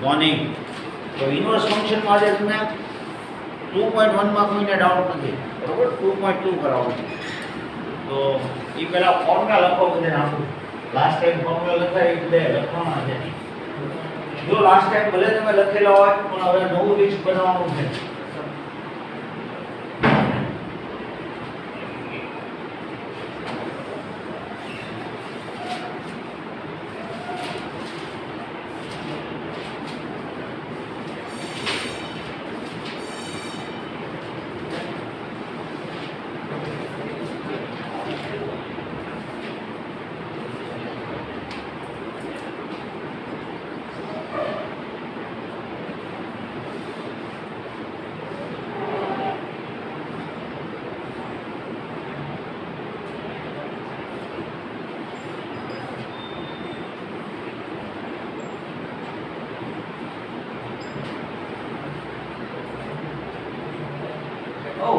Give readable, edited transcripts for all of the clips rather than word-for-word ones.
કોની તો ઇન્વર્સ ફંક્શનમાં આજે તમે 2.1 માં કોઈને ડાઉટ નથી બરોબર 2.2 કરાવો તો એ પહેલા ફોર્મ્યુલા લખો બધે નાખું લાસ્ટ ટાઈમ ફોર્મ્યુલા લખાય એટલે લખવાના છે જો લાસ્ટ ટાઈમ ભલે તમે લખેલા હોય પણ હવે નવું લિસ્ટ બનાવવાનું છે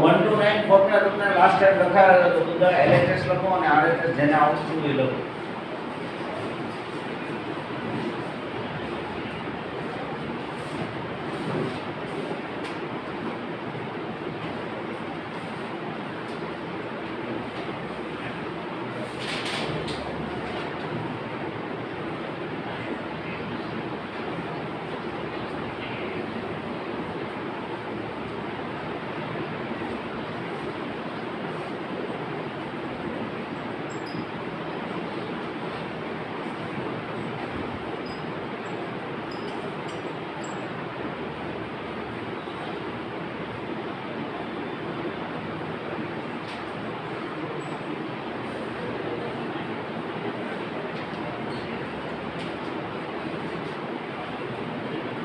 वन टू 9 फॉर्म्युला તમને લાસ્ટ ટાઈમ લખાયા તો બધા LHS લખો અને RHS જેને આવડતું હોય લખો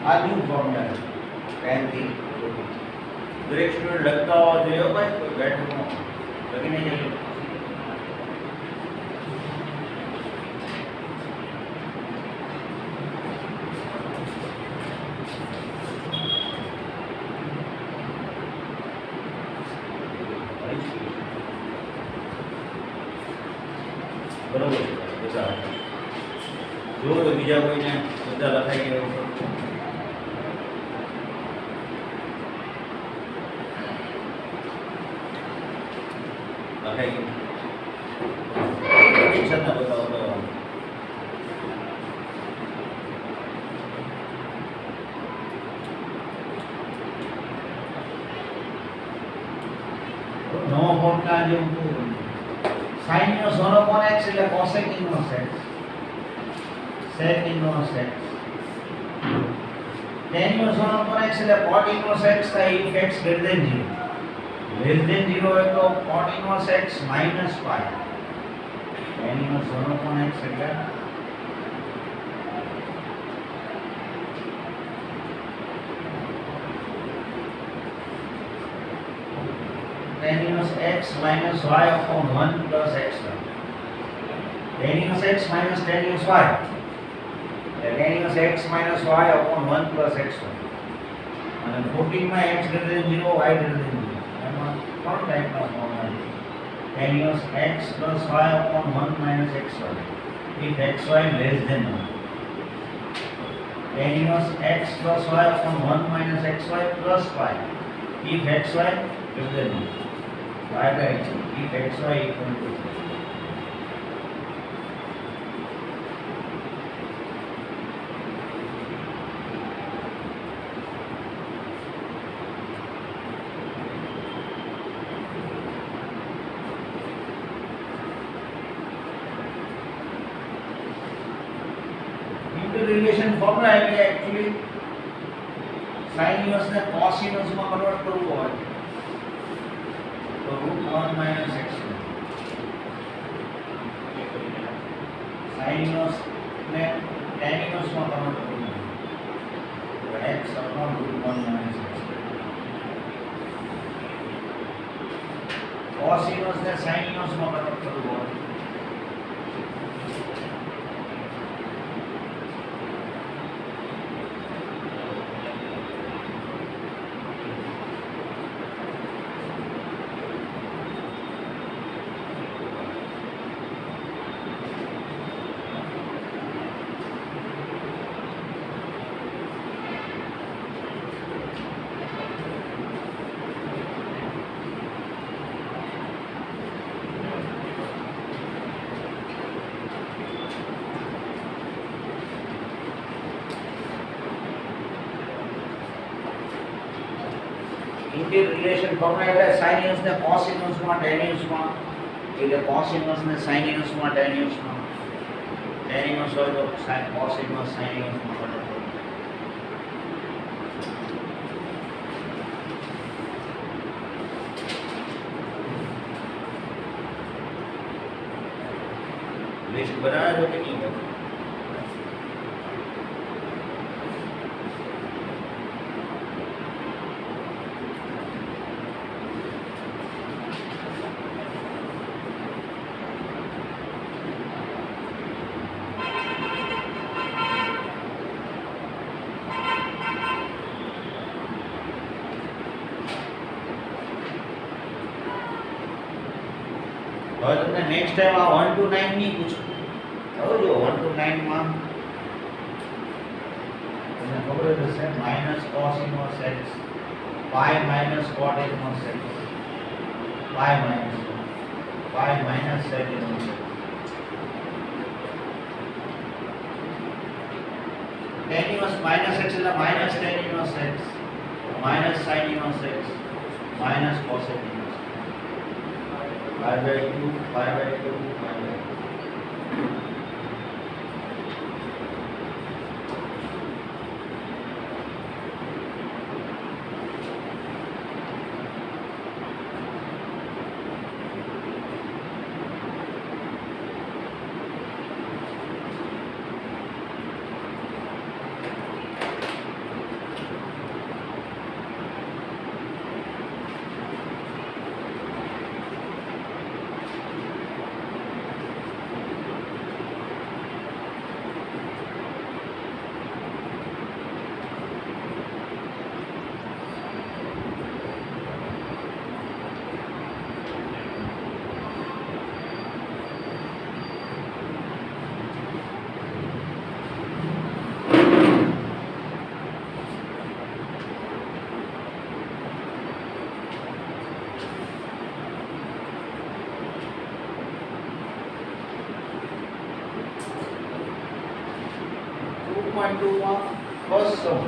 આ ન્યૂ ફોર્મ્યુલા પેનથી દરેક સ્ટુડન્ટ લખતા હોવા જોઈએ ભાઈ કોઈ બેઠકમાં લખીને જજો બરોબર બધા જો તો બીજા કોઈને બધા લખાઈ ગયા નો ફોર્મ્યુલા જેવું sin ઇન્વર્સ 1/x એટલે cosec inverse x sec inverse x tan inverse 1/x એટલે cot ઇન્વર્સ x થાય if x greater than 0 less than 0 હોય તો cot inverse x minus pi tan inverse 1/x એટલે tan inverse x minus y upon 1 plus x1 tan inverse x minus tan inverse y tan inverse x minus y upon 1 plus x1 અને 14 માં x greater than 0 y greater than 0 એમાં ત્રણ ટાઈપના formula છે tan inverse x plus y upon 1 minus x1 if xy less than 1 tan inverse x plus y upon 1 minus xy plus pi if xy greater than 1 y by if xy equal to 0. Integration formula એટલે actually sin inverse ને cos inverse માં convert કરવું હોય तो √1 minus x2 sin inverse ने tan inverse में convert करવું तो x upon √1 minus x2 cos inverse ने sin inverse में कन्वर्ट करવું હોય સિમિલરિટી રિલેશન ફોર્મ્યુલા એટલે sin ઇન્વર્સ ને cos ઇન્વર્સ માં tan ઇન્વર્સ માં એટલે cos ઇન્વર્સ ને sin ઇન્વર્સ માં tan ઇન્વર્સ માં tan ઇન્વર્સ હોય તો sin cos inverse sin inverse માં બને लिस्ट बनाया जो कि नहीं है હવે તમને નેક્સ્ટ ટાઈમ આ 1 to 9 ની પૂછું હવે જો 1 to 9 માં તમને ખબર હશે minus cos inverse x pi minus cot inverse x pi minus sec inverse x tan inverse minus x એટલે minus tan inverse x minus sin inverse x minus cos inverse pi by 2 pi by 2 pi by 2.2 માં first sum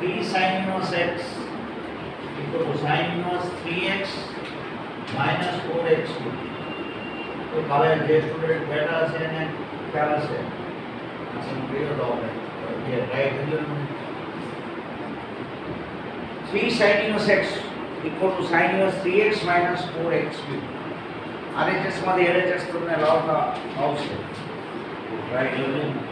3 sin inverse x equal to sin inverse 3x minus 4x તો કાલે જે student બેઠા છે એને ખ્યાલ હશે આ સમજો તો આપણે જે right hand 3 sin inverse x equal to sin inverse 3x minus 4x RHS માંથી LHS તમને લાવતા આવશે right hand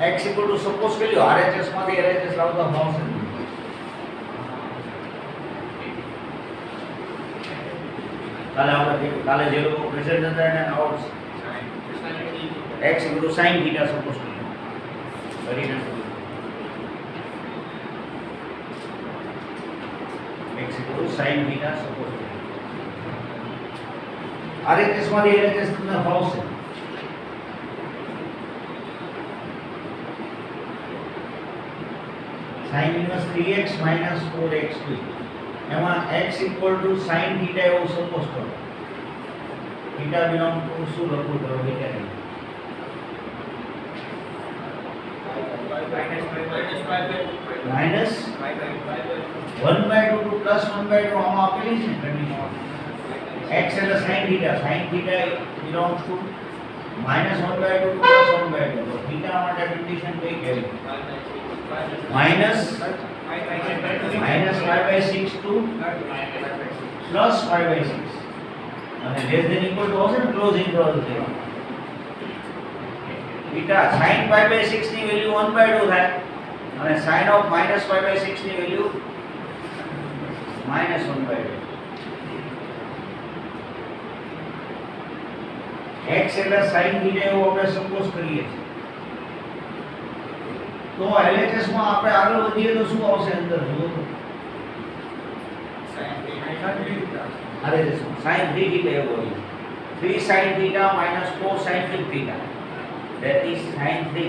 x equal to suppose કે લ્યો RHS માંથી LHS લાવતા આવશે કાલે જે લોકો પ્રેઝન્ટ હતા એને આવશે x equal to sin theta suppose કરીને x equal to sin theta suppose RHS માંથી LHS તમને આવશે sin inverse 3x minus 4x એમાં x equal to sin theta એવું સપોઝ કરો theta belong to શું લખવું કરો theta minus 1/2 to plus 1/2 આમાં આપેલી છે કન્ડિશન x એટલે sin theta belongs to minus 1/2 to plus 1/2 તો theta માટે કન્ડિશન કઈ કહેવાય minus 5/6 to plus 5/6 અને less than equal to હશે ને ક્લોઝ ઇન્ટરવલ છે theta sin 5/6 ની વેલ્યુ 1/2 થાય અને sin of minus 5/6 ની વેલ્યુ minus 1/2 x એટલે sin theta એવું આપણે સપોઝ કરીએ છીએ તો LHS માં આપણે આગળ વધીએ તો શું આવશે અંદર જુઓ તો sin theta अरे sin 3 theta एवो है 3 sin theta minus 4 sin 5 theta that is sin 3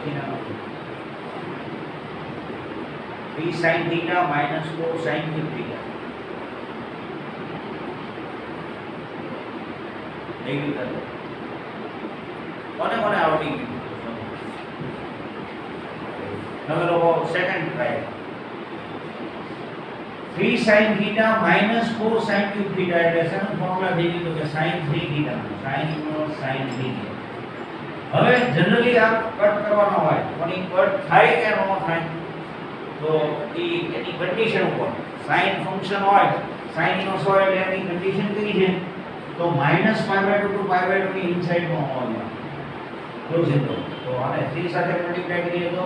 theta 3 sin theta minus 4 sin 5 theta नहीं करते કોને આવડી ગયું હવે લોકો second try 3 sin theta minus 4 sin cube theta એટલે શેનું ફોર્મ્યુલા થઈ ગયું કે sin 3 theta sin inverse sin 3 theta હવે જનરલી આ કટ કરવાનો હોય પણ એ કટ થાય કે ન થાય તો એની કન્ડિશન ઉપર sin ફંક્શન હોય sin inverse હોય એટલે એની કન્ડિશન કઈ છે તો -π/2 to π/2 ની ઇનસાઇડ માં હોવાનું ક્લોઝ ઇન્ટરવલ તો આને 3 સાથે મલ્ટીપ્લાય કરીએ તો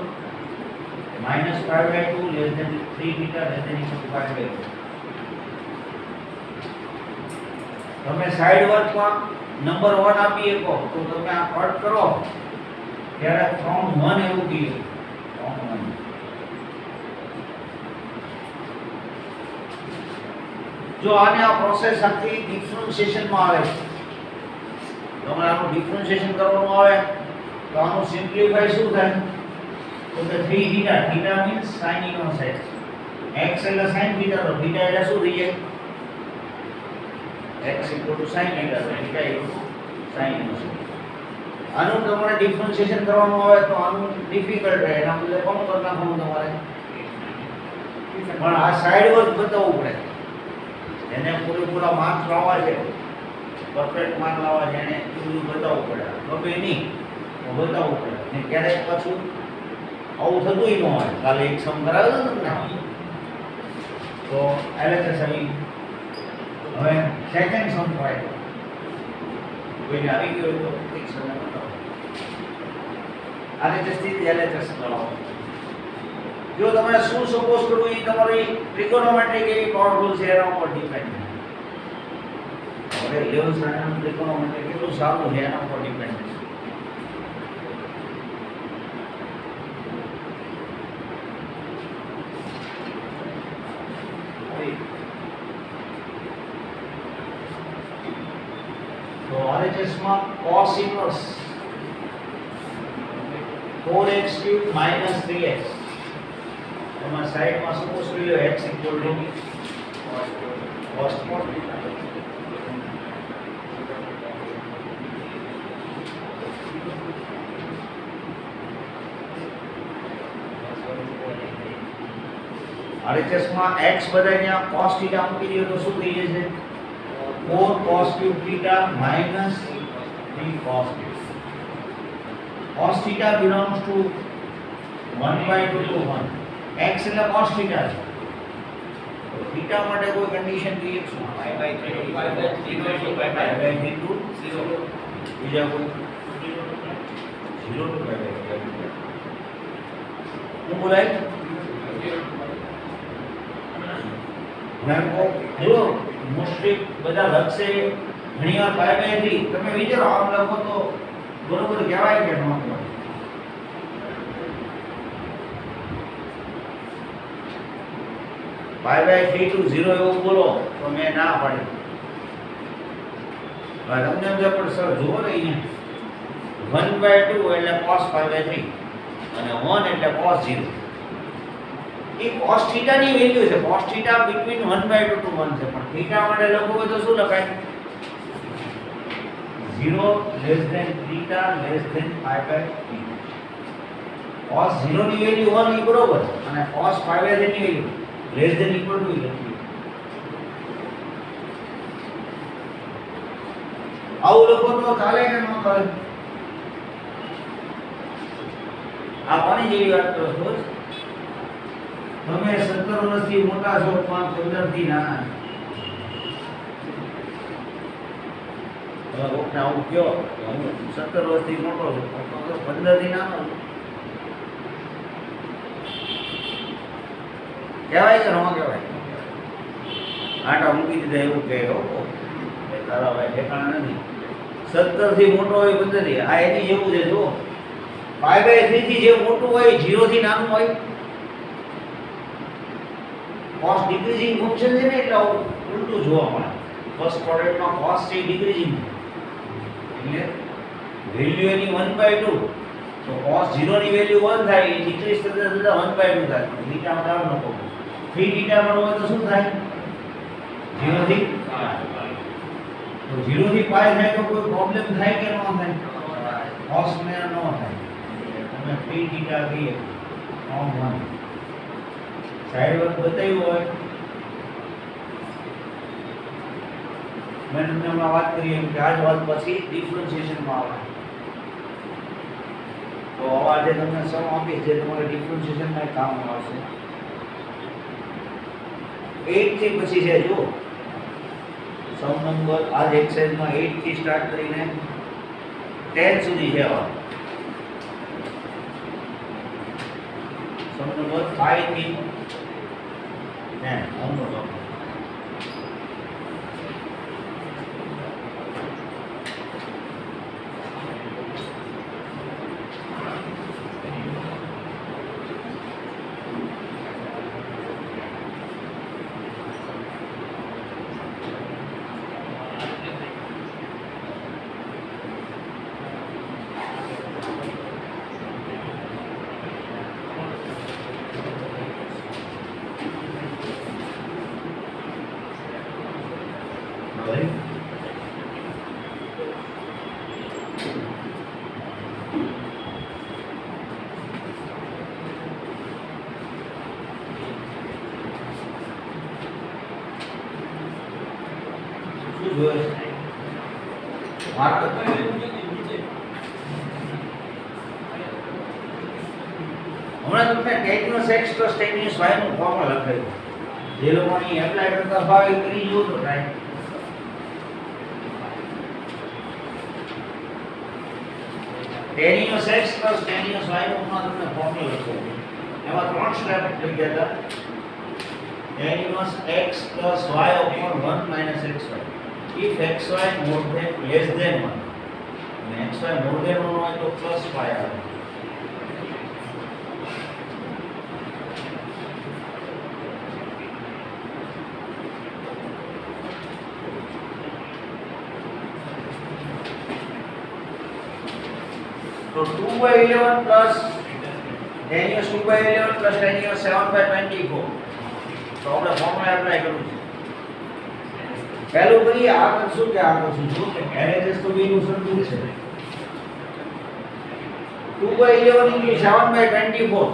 -π/2 less than 3 theta less than equal to π/2 તમે સાઈડ વર્કમાં નંબર 1 આપી શકો તો તમે આ કટ કરો ત્યારે from 1 એવું કહીએ from 1 જો આને આ પ્રોસેસ આખી ડિફરન્શિએશન માં આવે તમારે આનું ડિફરન્શિએશન કરવાનું આવે તો આનું સિમ્પ્લિફાય શું થાય તો કે 3 theta theta means sin inverse x x એટલે sin theta તો theta એટલે શું થઈ જાય x sin theta તો theta sin inverse આનું તમારે ડિફરન્શિએશન કરવાનું આવે તો આનું ડિફિકલ્ટ રહે એના બદલે કોણ કરી નાખવાનું તમારે પણ આ સાઈડ વર્ક બતાવવું પડે એને પૂરેપૂરા માર્ક્સ લાવવા છે પરફેક્ટ માર્ક લાવવા છે એને બધું બતાવવું પડે ગમે નહીં તો બતાવવું પડે ને ક્યારેક પાછું આવું થતું ન હોય કાલે એક સમ કરાવ્યો હતો ને તો LHS આવી હવે સેકન્ડ સમ થાય કોઈને આવી ગયો તો એક સમય બતાવો LHS થી LHS કરાવો જો તમે શું સપોઝ કરવું એ તમારી ટ્રિગોનોમેટ્રી કેવી પાવરફુલ છે એના ઉપર ડિપેન્ડ હવે 11th સ્ટાન્ડર્ડ ટ્રિગોનોમેટ્રી કેટલું સારું છે એના ઉપર ડિપેન્ડ તો RHS માં cos inverse 4x³ minus 3x એમાં સાઈડમાં સપોઝ કરી લો x equal to cos RHS માં x બધાય ત્યાં cos θ મૂકી દઈએ તો શું થઈ જશે 4 cos³ θ minus 3 cos θ cos θ belongs to 1/2 to 1 x એટલે cos θ છે તો θ માટે કોઈ કન્ડિશન જોઈએ શું π/3 to 0 બીજા કોઈ 0 to π/3 હું બોલાય મેં જો મોસ્ટલી બધા લખશે ઘણીવાર π/3 તમે વિચારો આમ લખો તો બરોબર કહેવાય કે ન કહેવાય π/3 to 0 એવું બોલો તો મેં ના પાડી તમને એમ પણ સર જુઓ ને અહીંયા 1/2 એટલે cos π/3 અને 1 એટલે cos 0 એ cos θ ની વેલ્યુ છે cos θ between 1/2 to 1 છે પણ θ માટે લખવું હોય તો શું લખાય 0 less than θ less than π/3 cos 0 ની વેલ્યુ 1 ની બરોબર અને cos π/3 ની value less than equal to લખીએ આવું લખો તો ચાલે કે ન ચાલે આ કોની જેવી વાત કરો છો તમે 17 વર્ષથી મોટા છો પણ 15 થી નાના હવે આવું કયો હું 17 વર્ષથી મોટો છું તો 15 થી નાનો કહેવાય કે ન કહેવાય આટા મૂકી દીધા એવું કહે તારા ભાઈ ઠેકાણા નથી 17 થી મોટો હોય 15 થી આ એની જેવું છે જો π/3 થી જે મોટું હોય 0 થી નાનું હોય કોસ ડિક્રીઝિંગ ફંક્શન છે ને એટલે ઉલટું જોવા મળે. ફર્સ્ટ પ્રોડક્ટમાં કોસ છે ડિક્રીઝિંગ એટલે વેલ્યુ એની 1/2 તો cos 0 ની વેલ્યુ 1 થાય એ ડિક્રીઝ થતા થતા 1/2 થાય. થીટા માં ડાઉન नको 3 થીટા પર હોય તો શું થાય 0 થી તો 0 થી π થાય તો કોઈ પ્રોબ્લેમ થાય કે ન થાય cos ને ન થાય તમે 3 થીટા કહીએ ફોર્મ 1 સાઈડ વર્ક બતાવ્યું હોય મેં તમને હમણાં વાત કરી એમ કે આ જ વાત પછી ડિફરન્શિએશનમાં આવે તો આવા જે તમને સમ આપીશ જે તમારે ડિફરન્શિએશનમાં કામ આવશે 8 થી પછી છે જો સમ નંબર આ જ એક્સરસાઇઝમાં 8 થી સ્ટાર્ટ કરીને 10 સુધી છે આવા સમ નંબર 5 થી 10 ઓનવર્ડ હમણાં તમને ટેકનોસ x પ્લસ ટેકનોસ y નું ફોર્મ્યુલા લખાયું જે લોકોની એપ્લાય કરતા ભાવે કરી જો તો થાય ટેકનોસ x પ્લસ ટેકનોસ y નું તમને ફોર્મ્યુલા લખાયું એમાં ત્રણ સ્ટેપ થઈ ગયા હતા ટેકનોસ x plus y upon 1 minus xy if xy more than less than 1 અને xy more than 1 હોય તો પ્લસ y આવે तो 2/11 plus tan is 2/11 plus tan is 7/24 तो આપણે ફોર્મ્યુલા એપ્લાય કરવું છે પહેલું કરીએ આ કરશું કે આ કરશું જો કે એરેન્જ તો બેનું સરખું છે 2/11 into 7/24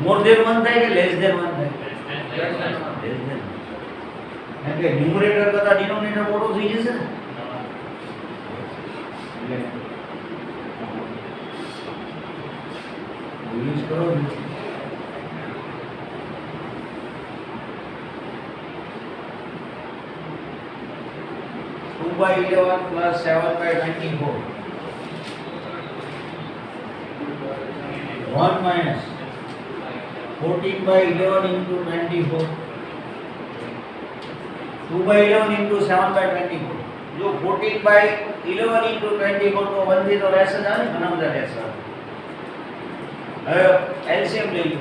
મોર ધેન 1 થાય કે લેસ ધેન 1 થાય લેસ ધેન એટલે ન્યુમરેટર કરતા ડિનોમિનેટર મોટો થઈ જશે ને એટલે यूज करो 2/11 plus 7/24 1 minus 14/11 into 24 2/11 into 7/24 जो 14/11 into 24 तो 1 થી તો રહેશે જ ને ઘણા બધા રહેશે હવે એલસીએમ લઈ લો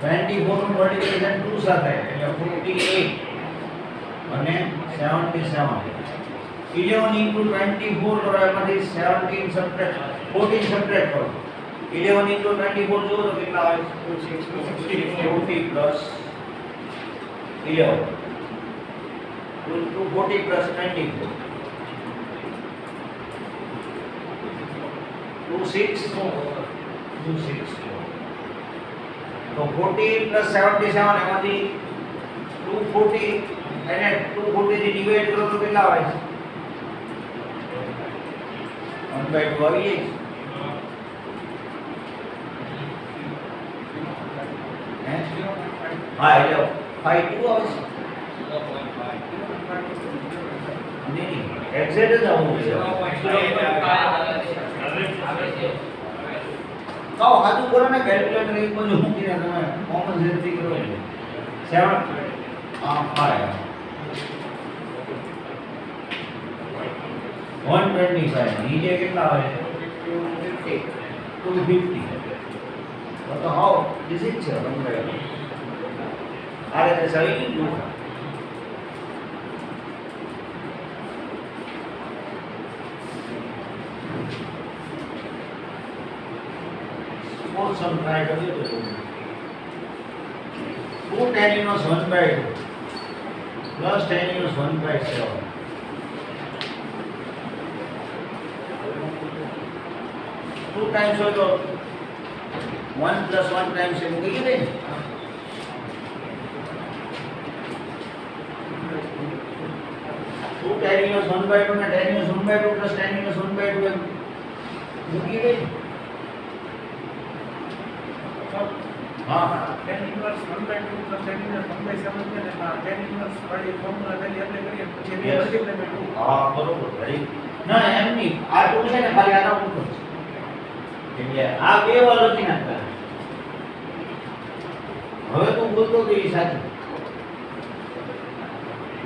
24 નું મલ્ટીપ્લિકેશન 2 સાથે એટલે 48 અને 77 11 into 24 કરો એમાંથી 17 સબટ્રેક્ટ 14 સબટ્રેક્ટ કરો 11 into 24 જો તો કેટલા આવે 40 plus 11 240 plus 24 26 तो 14 plus 77 એમાંથી 240 એને 240 થી ડિવાઇડ કરો તો કેટલા આવે 1/2 આવી જાય હા એટલે 52 આવે છે નહીં એક્ઝેક્ટ જ આવું છે તો હાજુ કરો ને કેલ્ક્યુલેટર એક બાજુ મૂકીને તમે કોમન સેન્સ થી કરો 7 5 125 નીચે કેટલા આવે છે 250 તો હાવ ઈઝી જ છે સમજાય આ રીતે સવી ગયું સ્મોલ સમ ટ્રાય કર્યું તો 2 tan inverse 1/2 plus tan inverse 1/7 2 times हो तो 1 plus 1 times से मुझे नहीं 2 tan inverse 1/2 ना tan inverse 1/2 plus tan inverse 1/2 मुझे नहीं हाँ tan inverse 1/2 plus tan inverse 1/7 છે ને હા tan inverse વાળી ફોર્મ્યુલા પહેલી એપ્લાય કરીએ પછી બે મલ્ટીપ્લાય બાય 2 हाँ बरोबर भाई ना एम नहीं आ टू છે ને ખાલી આના ઉપર એટલે આ બે વાળો થી નાખતા હવે તું બોલતો તો એ સાચું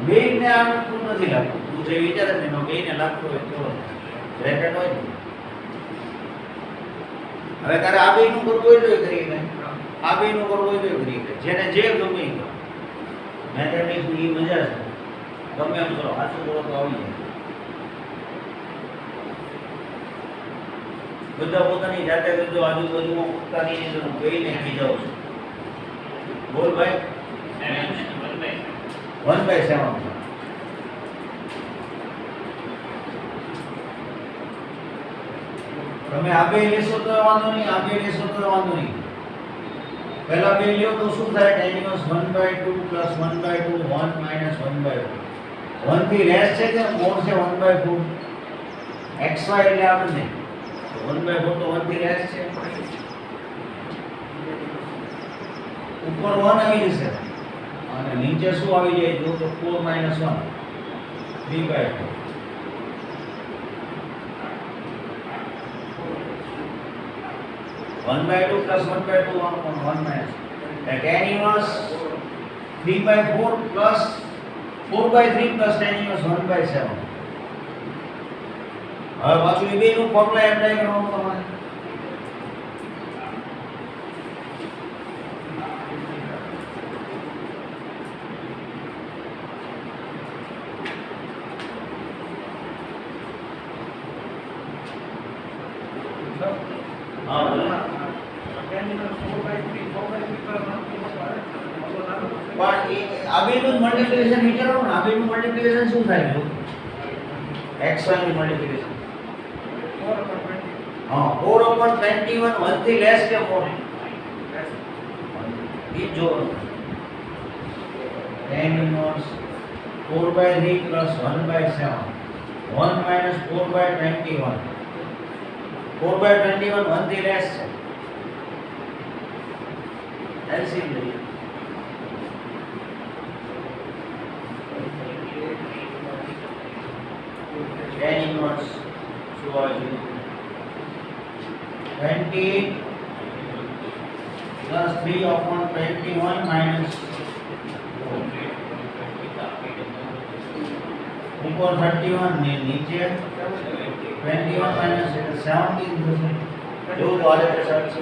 બે ને આમ તું નથી લાગતું તું જે વિચારે છે ને બે ને લાગતો હોય તો બ્રેકેટ હોય ને હવે તારે આ બે નું કરવું હોય તો કરી ને આ બે નું કરવું હોય તો કરી કે જેને જે ગમે એ મેથેમેટિક્સ ની મજા છે ગમે એમ કરો સાચું બોલો તો આવી જાય બધા પોતાની જાતે કરજો આજુબાજુમાં પોતાની અંદર કહીને ખીજાવ છું બોલ ભાઈ 1/7 તમે આ બે લેશો તો વાંધો નહીં આ બે લેશો તો વાંધો નહીં પહેલા બે લ્યો તો શું થાય tan inverse 1/2 plus 1/2 1 minus 1/2 1 થી લેસ છે કે મોર છે 1/2 xy એટલે આ બંને 1/4 તો 1 થી લેસ છે ઉપર 1 આવી જશે અને નીચે શું આવી જાય જો તો 4 minus 1 3/2 1/2 plus 1/2 1 minus tan inverse 3/4 plus 4/3 plus tan inverse 1/7 હવે પાછું એ બે નું ફોર્મ્યુલા એપ્લાય કરવાનું તમારે હા tan inverse 4/3 પર પણ એ આ બેનું મલ્ટીપ્લિકેશન વિચારો ને આ બેનું મલ્ટીપ્લિકેશન શું થાય જો xy નું મલ્ટીપ્લિકેશન 4/20 હા 4/21 1 થી લેસ કે મોર એ જો tan inverse 4/3 plus 1/7 1 minus 4/21 4/21 1 થી લેસ છે LCM લઈએ tan inverse શું આવે છે 20 plus 3/21 minus ઉપર 31 ને નીચે 21 minus 17 થશે એવું તો આ રીતે ચાલશે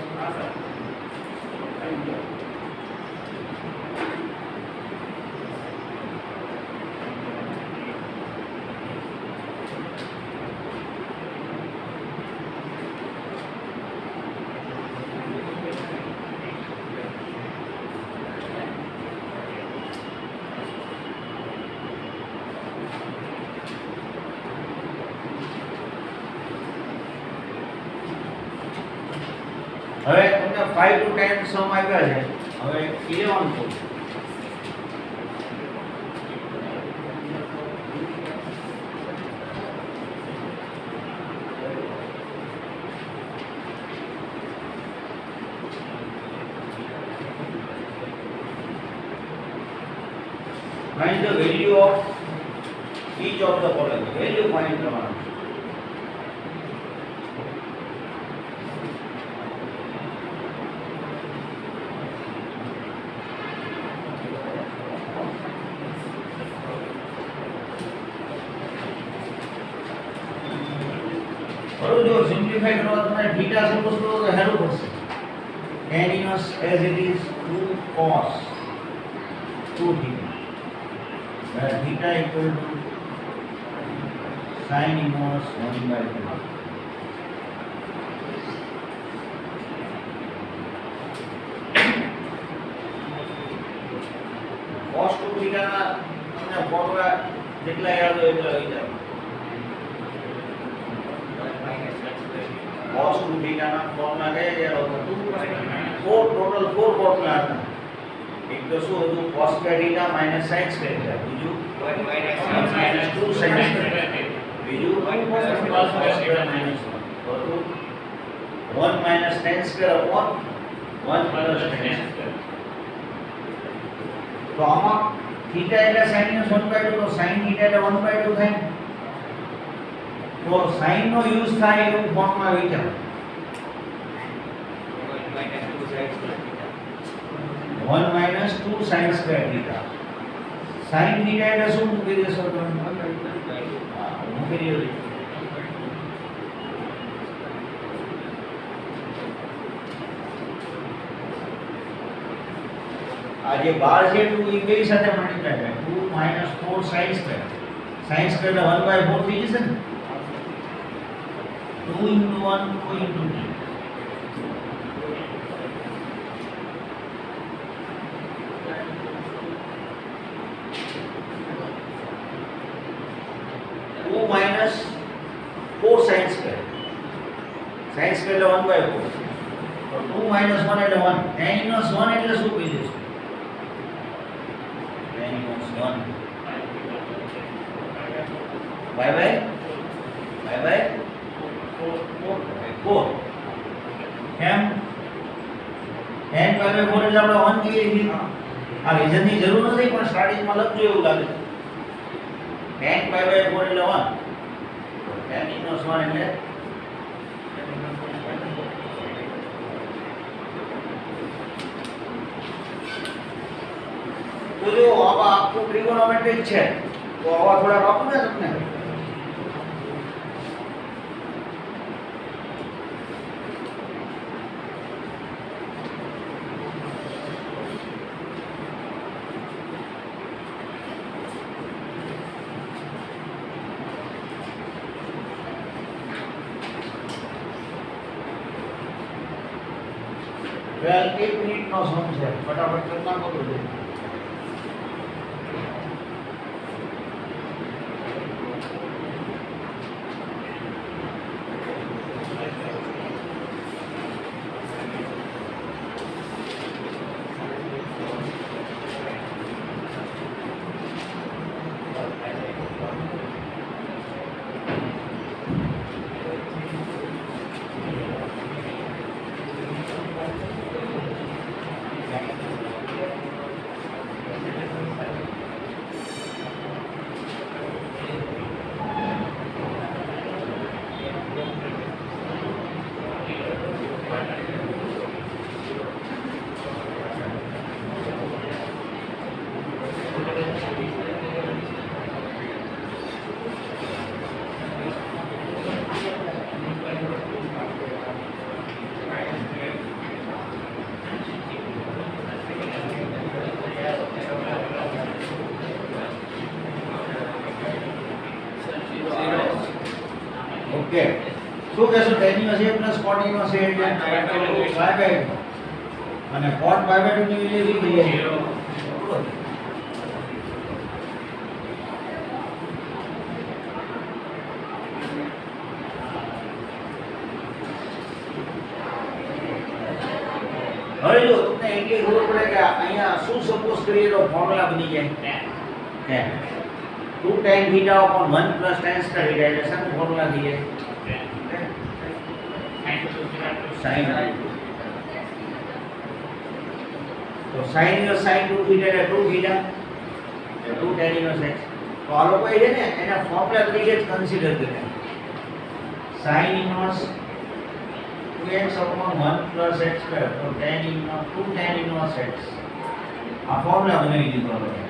હવે તમને 5 to 10 સમ આવ્યા છે હવે 11 તો find the value of each of the following value find કરવાનું જો સિમ્પ્લિફાઈ કરવા તમારે થીટા સપોઝ કરો તો હેરો પડશે tan inverse as it is 2 cos 2 theta, where theta equal to sin inverse 1 by 2. cos 2 theta ના તમને ફોર્મ્યુલા જેટલા યાદ હોય એટલા લઈ જાઓ. cos 2 theta ના ફોર્મ્યુલા કયા યાદ હતો? 4 ટોટલ 4 ફોર્મ્યુલા હતા. એક તો શું હતું? cos square theta minus sin square theta, બીજું 1 2 sin square, બીજું cos square minus 1, ચોથું 1 minus tan square upon 1 plus tan square. તો આમાં theta એટલે sin inverse 1/2, તો sin theta એટલે 1/2 થાય. તો sin નો યુઝ થાય એવું ફોર્મમાં વિચારો. 1 minus 2 sin square theta. sin theta એટલે શું મૂકી દેશો તમે? મૂકી દો. આ જે 12 છે 2 એ બે સાથે મલ્ટીપ્લાય થાય. 2 minus 4 sin square. sin square એટલે 1/4 થઈ જશે ને. 2 into 1 2 into 2. 2 minus 4 sin square. sin square એટલે 1/4. તો 2 minus 1 એટલે 1. tan inverse 1 એટલે શું કહી દેશું? tan inverse 1 by 4. કેમ? tan by 4 એટલે આપણે 1 કહીએ છીએ. આ રીઝનની જરૂર નથી, પણ સ્ટાર્ટિંગમાં લખજો એવું લાગે. tan by 4 એટલે 1. tan inverse 1 એટલે તો જો આવા આખું ટ્રિગોનોમેટ્રિક છે, તો આવા થોડા આપું ને તમને. વેલ 1 મિનિટનો સમય છે, ફટાફટ કરી નાખો તો જલ્દી. ઓકે, શું કહેશો? tan inverse a plus cot inverse a એટલે y/2 અને cot y/2 ની વેલ્યુ કેટલી છે? 0. હવે જો તમને એટલી ખબર પડે કે અહીંયા શું સપોઝ કરીએ તો ફોર્મ્યુલા બની જાય tan 2 tan theta upon 1 plus tan square theta એટલે શું ફોર્મ્યુલા થઈ જાય? sin 2. તો sin inverse sin 2 theta એટલે 2 theta એટલે 2 tan inverse x. તો આ લોકો એ છે ને એના ફોર્મ્યુલા તરીકે જ કન્સિડર કરે. sin inverse 2x upon 1 plus x square, તો tan inverse 2 tan inverse x. આ ફોર્મ્યુલા બનાવી દીધો આપણે.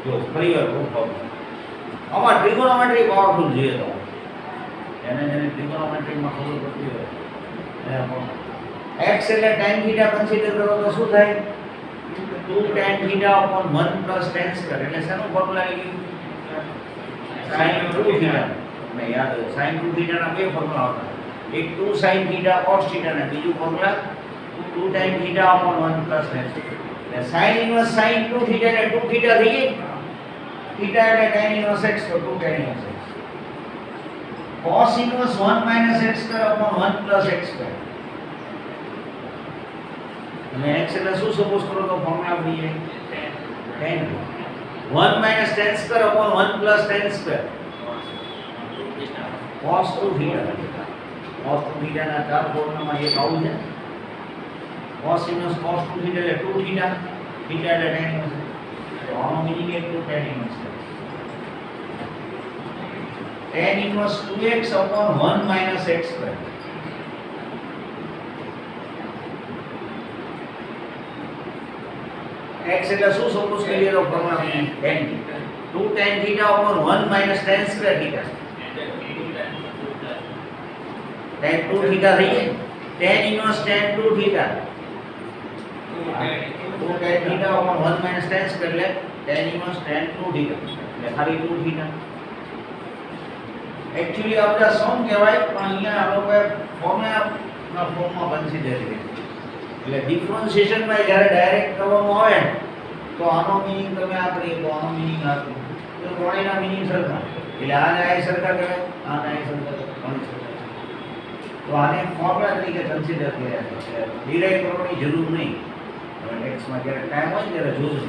જો ફરી વાર ખૂબ આમાં ટ્રિગોનોમેટ્રી પાવરફુલ જોઈએ તો એને જેને ટ્રિગોનોમેટ્રીમાં ખબર પડતી હોય એને x એટલે tan θ કન્સિડર કરો તો શું થાય 2 tan θ upon 1 plus tan square એટલે શેનું ફોર્મ્યુલા આવી ગયું sin 2 θ મને યાદ છે sin 2 θ ના બે ફોર્મ્યુલા હતા એક 2 sin θ cos θ ને બીજું formula 2 tan θ upon 1 plus tan square એટલે sin ઇન્વર્સ sin 2 θ એટલે 2 θ થઈ ગઈ θ એટલે tan ઇન્વર્સ x તો 2 tan inverse x cos inverse 1 minus x square upon 1 plus x square અને x એટલે શું સપોઝ કરો તો ફોર્મ્યુલા આપણી છે tan 1 minus tan square upon 1 plus tan square cos 2 theta cos 2 theta ના ચાર ફોર્મ્યુલામાં એક આવું છે cos inverse cos 2 theta એટલે 2 theta theta એટલે tan inverse તો આનો મીનિંગ એટલું tan inverse tan inverse 2x upon 1 minus x square x એટલે શું સપોઝ કરીએ તો formula tan 2 tan theta upon 1 minus tan square theta tan 2 theta થઈ ગઈ tan inverse tan 2 theta 2 tan theta upon 1 minus tan square એટલે tan inverse tan 2 theta એટલે ખાલી 2 theta actually आपका सम કહેવાય પણ અહીંયા આ લોકોએ ફોર્મ્યુલાના ફોર્મમાં કન્સિડર કર્યું એટલે ડિફરન્શિએશન માં જ્યારે ડાયરેક્ટ કરવામાં આવે તો આનો મીનિંગ તમે આ કરી તો આનો મીનિંગ આ કરો તો ત્રણેયના મીનિંગ સરખા એટલે આને આ સરખા કરે આને આ સરખા કરે તો આને ફોર્મ્યુલા તરીકે કન્સિડર કર્યા છે ડિરાઈવ કરવાની જરૂર નહીં હવે નેક્સ્ટમાં જ્યારે ટાઈમ હોય ત્યારે જોજો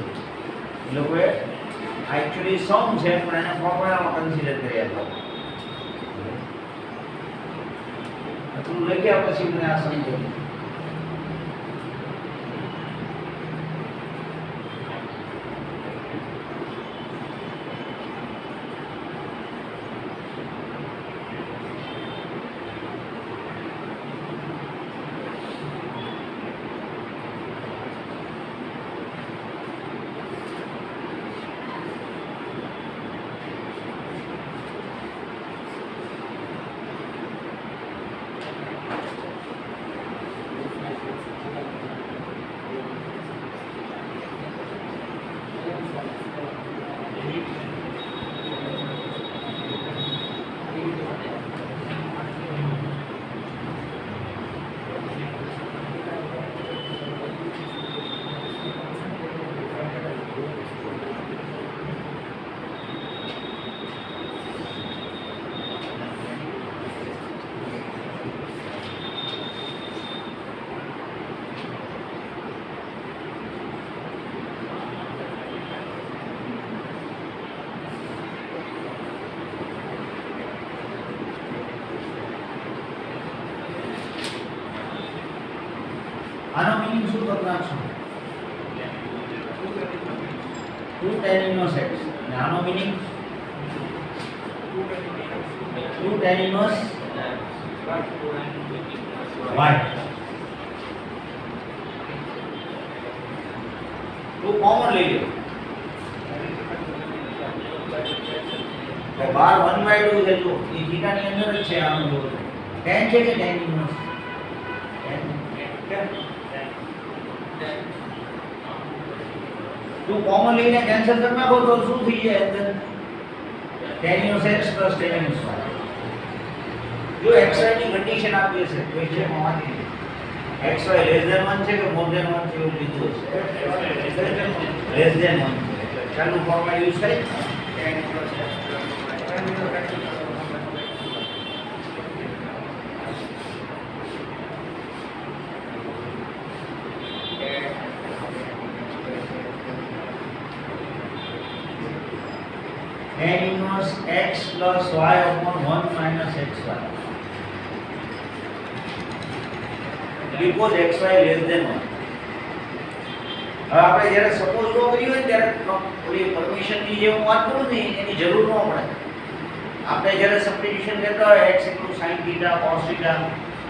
એ લોકોએ एक्चुअली सम છે પણ એને ફોર્મ્યુલામાં કન્સિડર કર્યા છે तो लगे પછી મને આ સમજો આનો મીનિંગ શું કરી નાખશો 2 tan inverse x અને આનો મીનિંગ 2 tan inverse y તો કોમન લઈ લો તો બાર 1/2 છે જો એ થીટા ની અંદર જ છે આનો જો tan છે કે tan inverse तो कॉमन लेने कैंसिल करना हो तो શું થઈ જાય અંદર tan inverse x plus tan inverse y જો xy ની કન્ડિશન આપી છે તો છે મોમાંથી xy less than 1 છે કે more than 1 છે એવું લીધું છે less than 1 એટલે ચાલુ ફોર્મ્યુલા યુઝ કરી tan inverse x plus tan inverse x tan inverse x plus y upon 1 minus xy because xy less than 1 હવે આપણે જ્યારે સપોઝ લો કર્યું હોય ત્યારે ઓલી પરમિશન ની જે હું વાત કરું ને એની જરૂર ન પડે આપણે જ્યારે સબસ્ટિટ્યુશન લેતા હોય x sin θ cos θ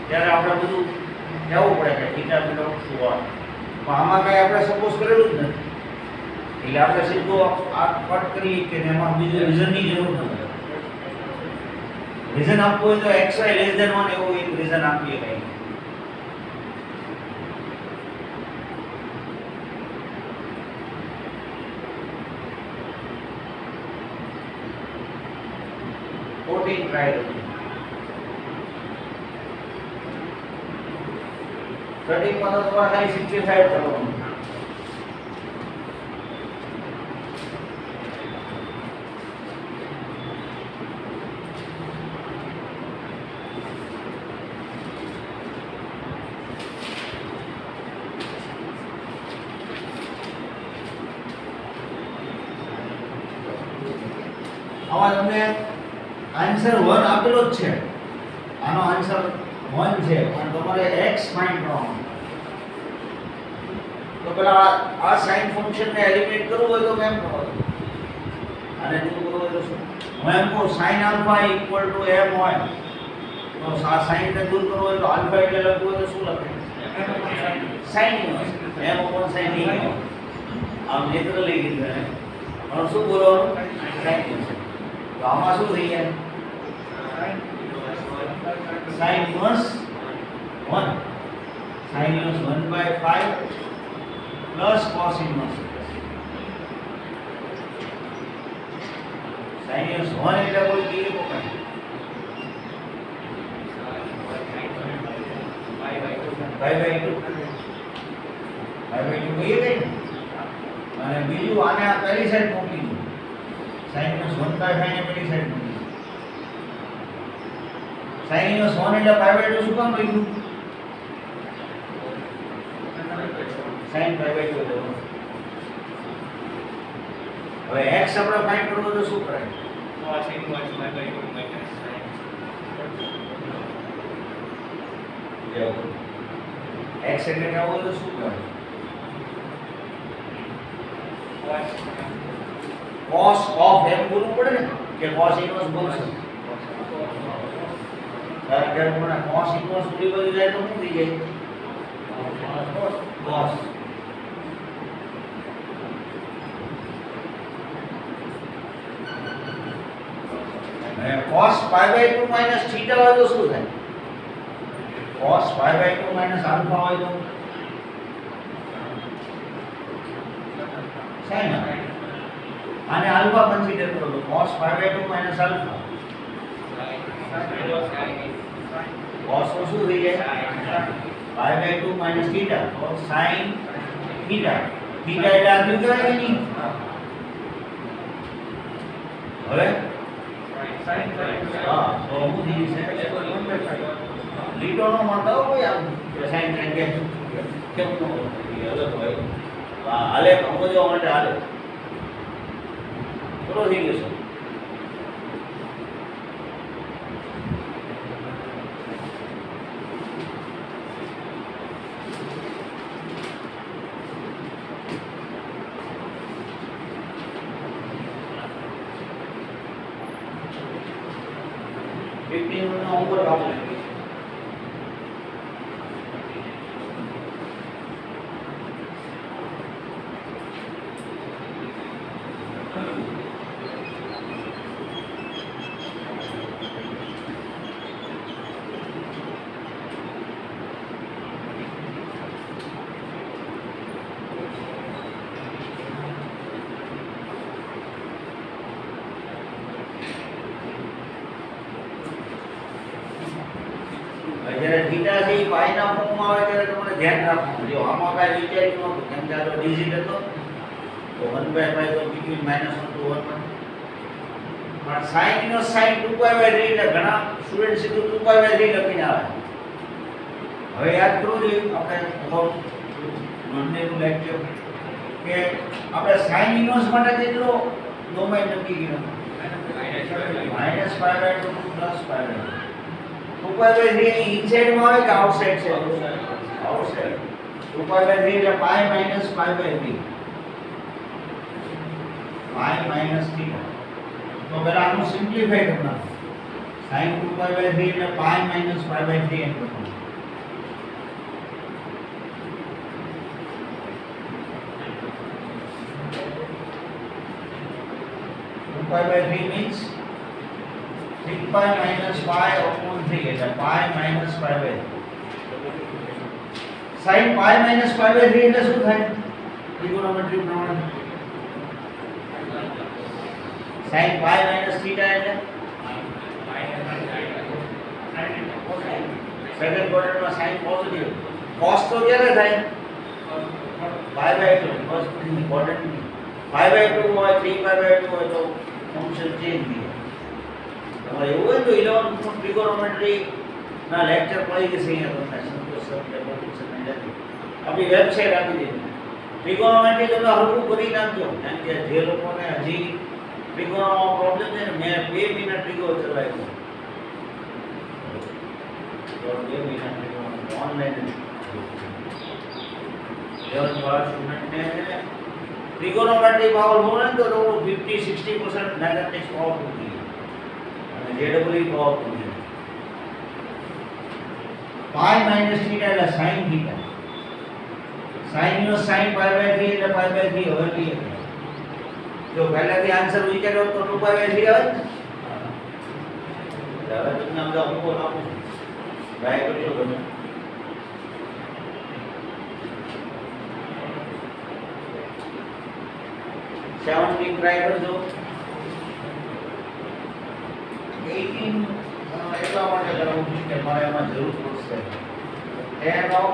ત્યારે આપણે બધું કહેવું પડે કે θ belongs to what પણ આમાં કઈ આપણે સપોઝ કરેલું જ નથી એટલે આપણે સીધો આ કટ કરી કે એમાં બીજું રીઝનની જરૂર નથી રીઝન આપવું હોય તો xy less than 1 એવો એક રીઝન આપીએ કઈ ટ્રાય કરીએ. 13 માં તો તમારે ખાલી 65 કરવાનું. આમાં તમને આન્સર 1 આપેલો જ છે. આનો આન્સર 1 છે પણ તમારે x ફાઇન્ડ કરવાનો. તો પેલા આ sin ફંક્શન ને એલિમિનેટ કરવું હોય તો કેમ કરો? આને દૂર કરવું હોય તો શું? હું એમ કહું sin alpha equal to m હોય તો આ sin ને દૂર કરવું હોય તો alpha એટલે લખવું હોય તો શું લખે? sin inverse m upon sin inverse. આમ નેચરલી કીધું ને પણ શું બોલવાનું? sin inverse. તો આમાં શું થઈ જાય? sin inverse 1 sin inverse 1/5 plus cos inverse. sin inverse 1 એટલે કોઈ કીધું પકડ 5/2 કહીએ કઈ અને બીજું આને આ પેલી સાઈડ મૂકી દો. sin inverse 1/5 ને પેલી સાઈડ મૂકી દો. sin inverse 1 એટલે 5/2 શું કામ લખ્યું? sin 5/2 લેવાનું. હવે x આપણે ફાઇન્ડ કરવો તો શું કરાય? cos inverse 5/2 minus sin. x એટલે કેવું હોય તો શું કરાય? cos of m બોલવું પડે ને કે cos inverse બોલશે? કારણ કે મને cos inverse ઉડી બાજુ જાય તો શું થઈ જાય? cos. અને cos pi/2 minus theta હોય તો શું થાય? cos pi/2 minus alpha હોય તો sin alpha. આને આલ્ફા કન્સિડર કરો તો cos pi/2 minus alpha cos તો શું થઈ જાય? pi/2 minus theta તો sin theta. theta એટલે આ થયું કહેવાય કે નહીં? હવે હા તો હું થઈ જશે લીટો નો મળતા હોય આમ sin tan કેમ નો અલગ હોય. હાલે સમજવા માટે હાલે થોડો થઈ ગયો છે. ઉપર કાપો. જ્યારે થીટા છે એ પાઈના ફોર્મમાં આવે ત્યારે તમારે ધ્યાન રાખવું. જો આમાં કાંઈ વિચાર્યું નહોતું કેમ કે આ તો ડિજિટ હતો તો 1/5 તો બિટવીન -1 to 1 પણ sin નો sin 2π/3 એટલે ઘણા સ્ટુડન્ટ સીધું 2π/3 લખીને આવે. હવે યાદ કરવું જોઈએ આપણે મંડેનું લેક્ચર કે આપણે sin ઇન્વર્સ માટે કેટલો ડોમેન નક્કી કર્યો? -π/2 પ્લસ π/2. 2π/3 ની ઇનસાઇડ માં આવે કે આઉટસાઇડ છે? આઉટસાઇડ. 2π/3 એટલે π minus π/3 π minus theta. તો પહેલા આનું સિમ્પ્લિફાઈ કરવાનું. sin 2π/3 એટલે π minus π/3 એમ કરવાનું. π/3 means 3π minus pi upon 3 એટલે pi minus π/3. sin pi minus π/3 એટલે શું થાય? ટ્રિગોનોમેટ્રી પ્રમાણે sin pi minus theta એટલે સેકન્ડ ક્વોડ્રન્ટમાં સાઇન પોઝિટિવ cos તો ક્યારે થાય pi by 2 first quadrant pi by 2 હોય 3 પાઈ બાય 2 હોય તો ફંક્શન ચેન્જ થઈ જાય તમારે એવું હોય તો 11 ટ્રિગોનોમેટ્રી ના લેક્ચર પડી જશે અહીંયા તમને સંતોષ સર ડેમોન્સ્ટ્રેશન નથી આપણી વેબસાઇટ આપી દીધી ટ્રિગોનોમેટ્રી તો હરખું કરી નાખજો કારણ કે જે લોકોને હજી ટ્રિગોનોમાં પ્રોબ્લેમ છે ને મેં 2 મહિના ટ્રિગો ચલાવ્યો તો 2 મહિના ટ્રિગો ઓનલાઈન लेवल वाला स्टूडेंट ने ट्रिगोनोमेट्री पावरफुल है तो 50-60% मैथमेटिक्स पावरफुल है અને जेडब्ल्यू पावरफुल है पाई माइनस थीटा એટલે sin थीटा sin નો sin पाई बाय 3 એટલે पाई बाय 3 હવે લઈએ જો પહેલાથી આન્સર વિચાર્યો તો 2 પાઈ બાય 3 આવે ને હવે તમને બધા ઉપર આપું ટ્રાય કરજો તમે 17 ટ્રાય કરજો 18 એટલા માટે કરવું છે કે મારે એમાં જરૂર પડશે tan of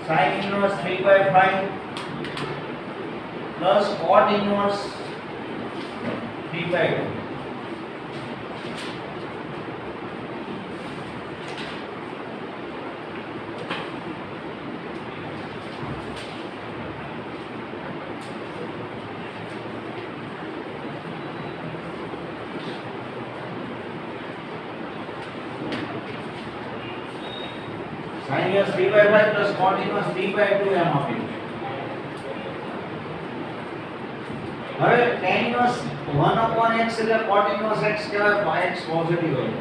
sin inverse 3/5 plus cot inverse 3/2 sin inverse 3/5 plus cot inverse 3/2 એમ આપ્યું હવે tan inverse 1/x એટલે cot inverse x કહેવાય તો x પોઝિટિવ હોય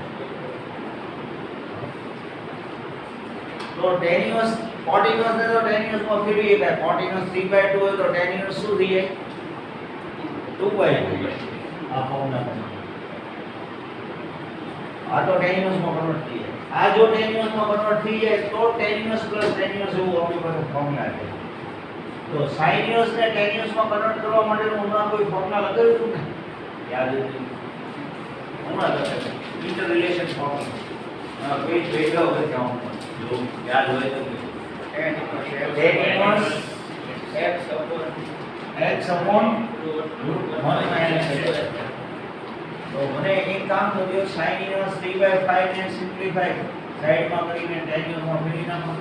તો tan inverse cot inverse ને તો tan inverse માં ફેરવીએ એટલે cot inverse 3/2 હોય તો tan inverse શું થઈ જાય 2/2 આ ફોર્મ્યુલા આ તો tan inverse માં કન્વર્ટ થઈ જાય આ જો tan inverse માં કન્વર્ટ થઈ જાય તો tan inverse plus tan inverse એવું આપણી પાસે ફોર્મ્યુલા છે તો sin inverse ને tan inverse માં કન્વર્ટ કરવા માટે હું હમણાં કોઈ ફોર્મ્યુલા લગાવ્યું હતું ને યાદ હતું હમણાં લગાવ્યું ઇન્ટર રિલેશન ફોર્મ્યુલા પેજ ભેગા હોય જાઉં જો યાદ હોય તો tan inverse x upon root 1 minus x तो મને એક કામ કર્યું sin inverse 3/5 ને સિમ્પ્લિફાઈ સાઈડમાં કરીને tan inverse માં ફેરવી નાખો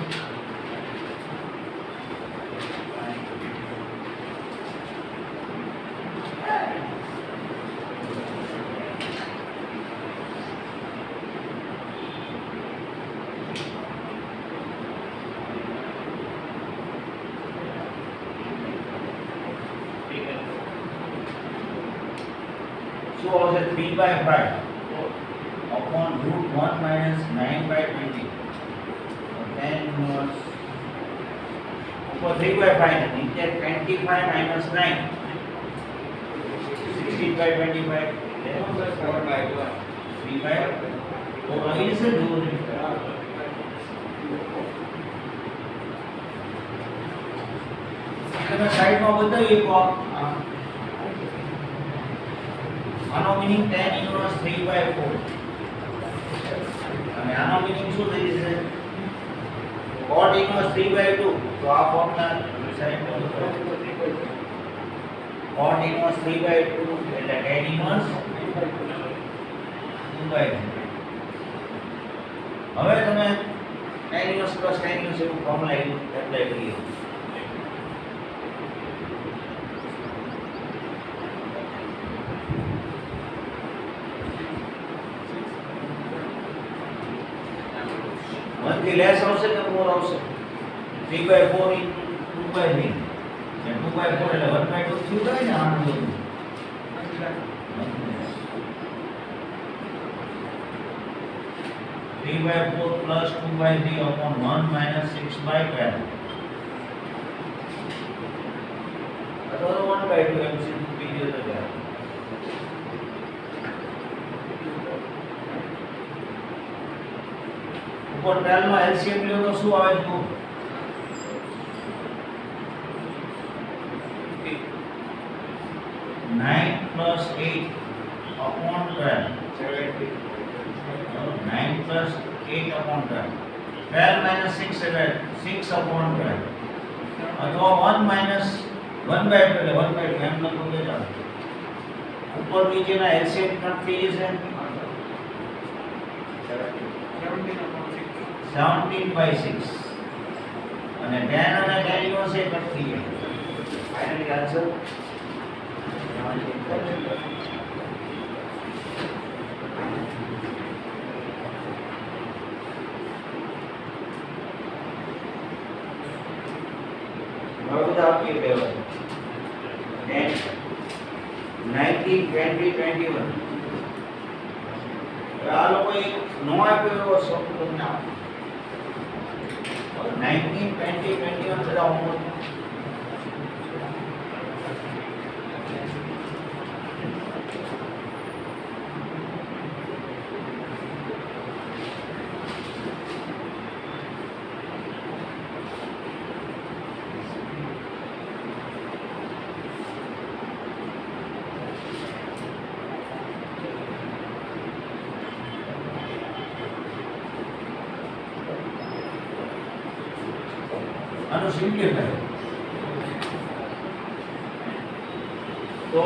So also 3/5 upon root 1 minus 9/20. So tan inverse ऊपर 3/5 है नीचे 25 minus 9 16/25 3/4 तो वहीं से दूर તમે સાઈડમાં બતાવીએ તો આનો મીનિંગ tan inverse 3/4 અને આનો મીનિંગ શું થઈ જશે cot inverse 3/2 તો આ ફોર્મ્યુલા સાઈડમાં cot inverse 3/2 એટલે tan inverse 2/2 હવે તમે tan inverse plus tan inverse એવું ફોર્મ્યુલા એપ્લાય કરીએ થી લેસ આવશે કે મોર આવશે 3/4 into 2/3 ને 2/4 એટલે 1/2 થયું થાય ને આનું બધું 3/4 plus 2/3 upon 1 minus 6/12 અથવા તો 1/2 એમ સીધું બીજું તો જાય ઉપર 12 નો એલસીએમ લ્યો તો શું આવે છે 9 plus 8 upon 12 9 plus 8 upon 12. 12 minus 6 is 6 upon 12. अथवा 1 minus 1 by 12 1 by 2 એમ લખો તો ચાલે. ઉપર નીચેના એલસીએમ કટ થઈ જશે 17 by 6 અને 10 અને 10 ઇનવર્સ એ કટ થઈ જાય. ફાઇનલી આન્સર બધા આપીએ પહેલા 10 19 20 21 આ લોકો એક નો આપ્યો એવો શબ્દ તમને આપો 19 20 21 બધા હોમવર્ક આનો સિમ્પ્લિફાય તો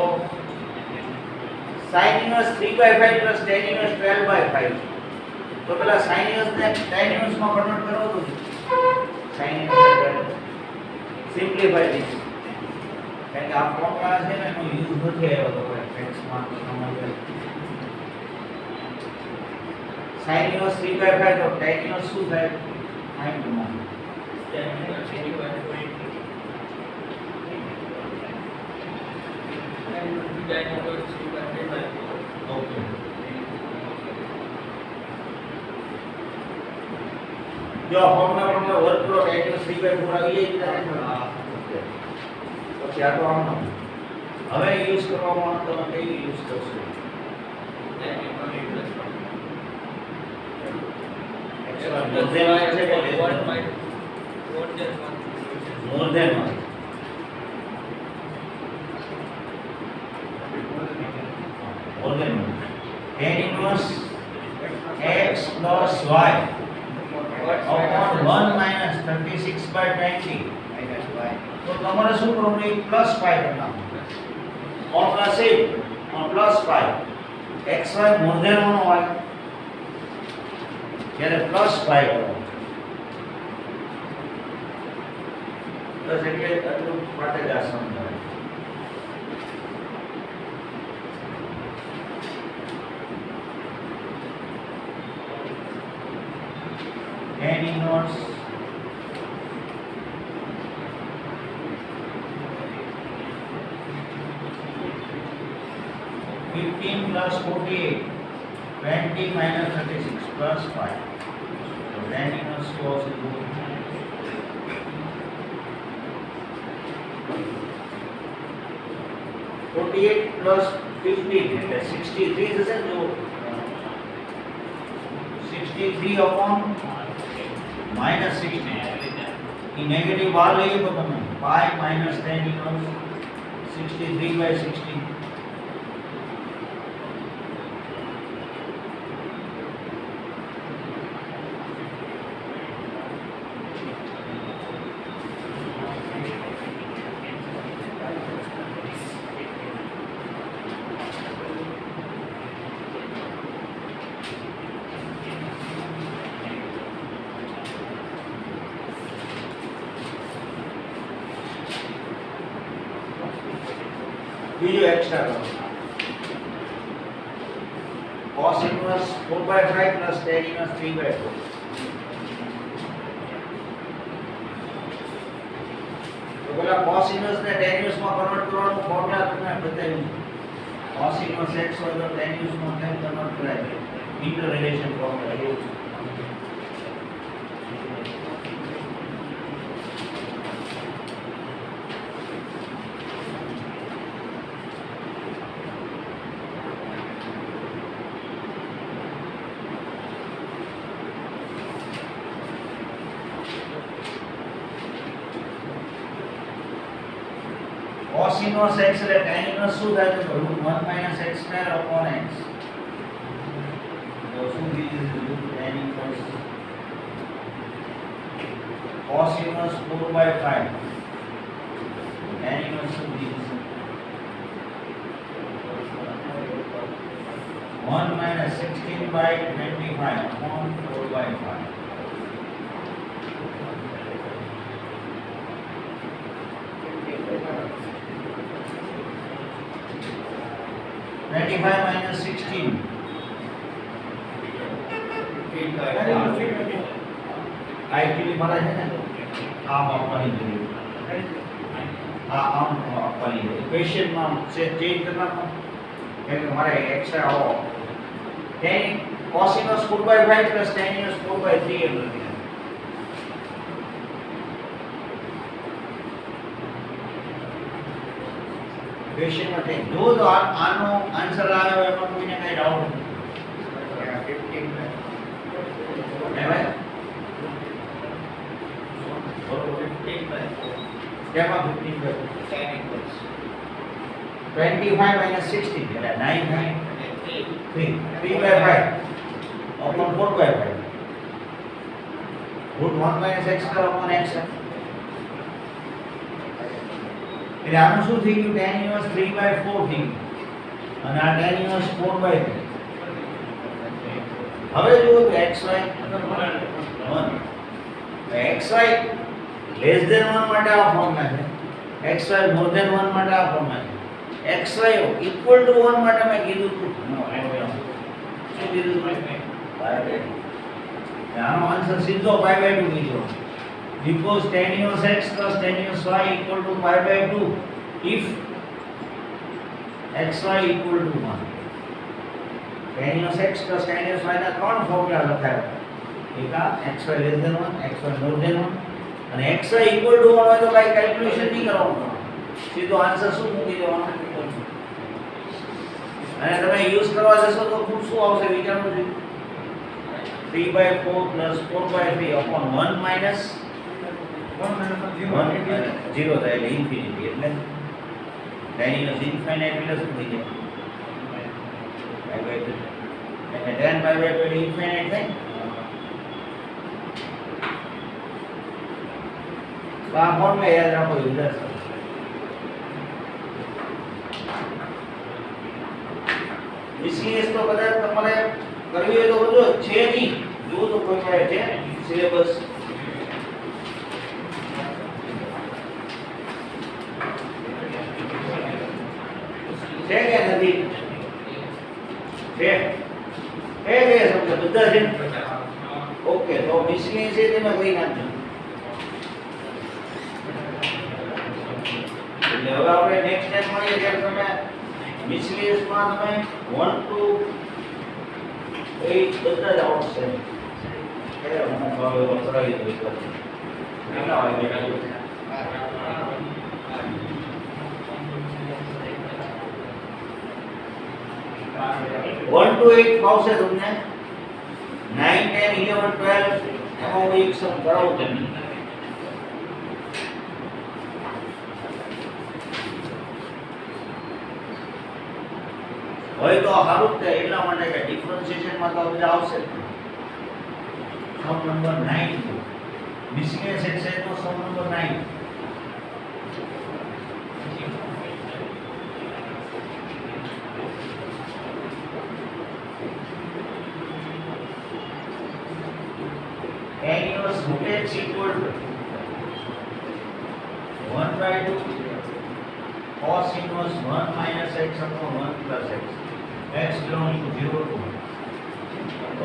sin inverse 3/5 plus tan inverse 12/5 તો પેલા sin inverse ને tan inverse માં કન્વર્ટ કરો તો sin inverse સિમ્પ્લિફાય this કારણ કે આ ફોર્મ્યુલા છે ને એનો યુઝ નથી આવ્યો તો ફ્રેન્ડ્સ માં સમજવા sin inverse 3/5 તો tan inverse શું થાય ફાઇન્ડ કરવાનું જો ફોર્મ્યુલા પ્રમાણે વર્ક કરો tan inverse 3/4 આવી જાય પછી આ તો આનો હવે યુઝ કરવામાં તમે કઈ યુઝ કરશો more than 1 more than 1 tan inverse x plus y upon 1 minus 36/20 તો તમારે શું કરવાનું એક પ્લસ પાઈ કરવાનું or plus 8 or plus 5 xy more than 1 હોય ત્યારે પ્લસ પાઈ કરો બસ એટલે આટલું માટે જ આ સમજાય tan inverse plus 48 20 minus 36 plus 5 so tan inverse was equal to 48 plus 15 એટલે 63 થશે જો 63 upon minus 16 એ નેગેટિવ બહાર લઈએ તો તમે 5 minus tan inverse 63/16 બીજો એક્સ્ટ્રા કરો cos inverse 4/5 plus tan inverse 3/4 તો પેલા cos inverse ને tan inverse માં કન્વર્ટ કરવાનું ફોર્મ્યુલા તમને બતાવ્યું cos inverse x હોય તો tan inverse માં કેમ કન્વર્ટ કરાય ઇન્ટર રિલેશન ફોર્મ્યુલા એવું cos inverse x એટલે tan inverse શું થાય તો √1 - x² upon x cos inverse 4 by 5 tan inverse of this 1 minus 16 by 25 upon 4 by 5. minus 16 actually मारा है ना आम अपनी जरूर आम अपनी इक्वेशन में से चेंज करना क्योंकि हमारे एक्स है और tan cos inverse 4 by 5 plus tan inverse 4 by 3 है इक्वेशन में थे जो आनो आंसर आया है एમાં કોઈને કઈ ડાઉટ નથી 15 है भाई और 15 क्या बात 15 है tan inverse 25 minus 16 એટલે 9 है 3 by 5 upon 4 by 5 root 1 minus x square upon x એટલે આનું શું થઈ ગયું tan inverse 3 by 4 થઈ ગયું અને આ tan inverse 4 by 3 હવે જુઓ તો xy 1 xy less than 1 માટે આ ફોર્મ્યુલા છે xy more than 1 માટે આ ફોર્મ્યુલા છે xy equal to 1 માટે મેં કીધું હતું શું કીધું આનો આન્સર સીધો pi by 2 કીધો because tan inverse x plus tan inverse y equal to pi by 2 if xy equal to 1 tan inverse x plus tan inverse y ના ત્રણ ફોર્મ્યુલા લખાયા એક આ xy less than 1 xy more than 1 અને xy equal to 1 હોય તો કાઈ calculation નહીં કરવાનું સીધો આન્સર શું મૂકી દેવાનો અને તમે યુઝ કરવા જશો તો શું આવશે વિચારવું છે 3 by 4 plus 4 by 3 upon 1 minus 0 થાય એટલે ઇન્ફિનિટી એટલે tan inverse infinite એટલે શું થઈ જાય pi by 2 એટલે tan pi by 2 infinite થાય આ ફોર્મ્યુલા યાદ રાખો યુઝર इसलिए तो कदाच તમારે કરવી હોય તો બધું છે નહીં જો તો કોઈ પાસે છે સિલેબસ છે કે નથી છે સમજો બધા છે ઓકે તો મિસલી છે તેમાં કઈ નાખજો એટલે હવે આપણે નેક્સ્ટ ટાઈમ મળીએ ત્યારે તમે મિસલીસ માં તમે 1 to 8 બધા જ આવશે કે મને ભાવે વસરાઈ દો એક કેટલા આવે બેટા 1 to 8 ફાવશે તમને 9 10 11 12 એમાં હું એક સમ કરાવું તમને હોય તો સારું જ એટલા માટે કે ડિફરન્શિએશન માં તો બધા આવશે સમ number 9 મિસલેનિયસ exercise no sum number 9 tan inverse root x equal to 1 by 2 cos inverse 1 minus x upon 1 plus x x belongs to 0 to 1